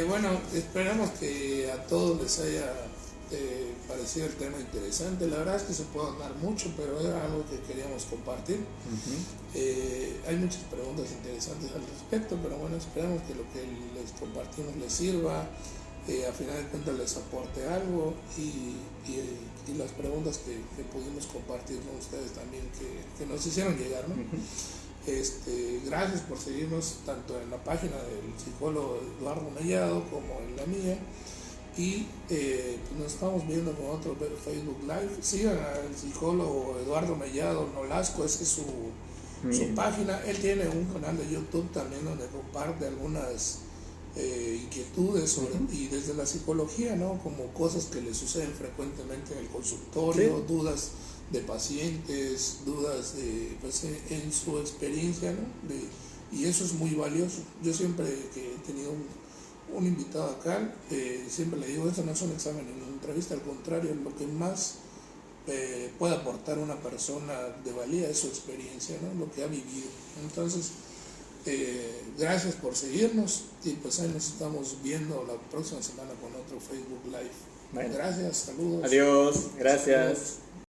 Bueno, esperamos que a todos les haya parecido el tema interesante. La verdad es que se puede hablar mucho, pero era algo que queríamos compartir. Hay muchas preguntas interesantes al respecto, pero bueno, esperamos que lo que les compartimos les sirva. A final de cuentas les aporte algo y las preguntas que pudimos compartir con ustedes también que nos hicieron llegar, ¿no? Gracias por seguirnos tanto en la página del psicólogo Eduardo Mellado como en la mía, y pues nos estamos viendo con otro Facebook Live. Sigan al psicólogo Eduardo Mellado Nolasco, esa es su página. Él tiene un canal de YouTube también donde comparte algunas inquietudes y desde la psicología, ¿no? Como cosas que le suceden frecuentemente en el consultorio, dudas de pacientes, dudas pues, en su experiencia, ¿no? Y eso es muy valioso. Yo siempre que he tenido un invitado acá, siempre le digo, esto no es un examen en una entrevista, al contrario, lo que más puede aportar una persona de valía es su experiencia, ¿no? Lo que ha vivido. Entonces, gracias por seguirnos y pues ahí nos estamos viendo la próxima semana con otro Facebook Live. Bueno. Gracias, saludos. Adiós, gracias. Saludos.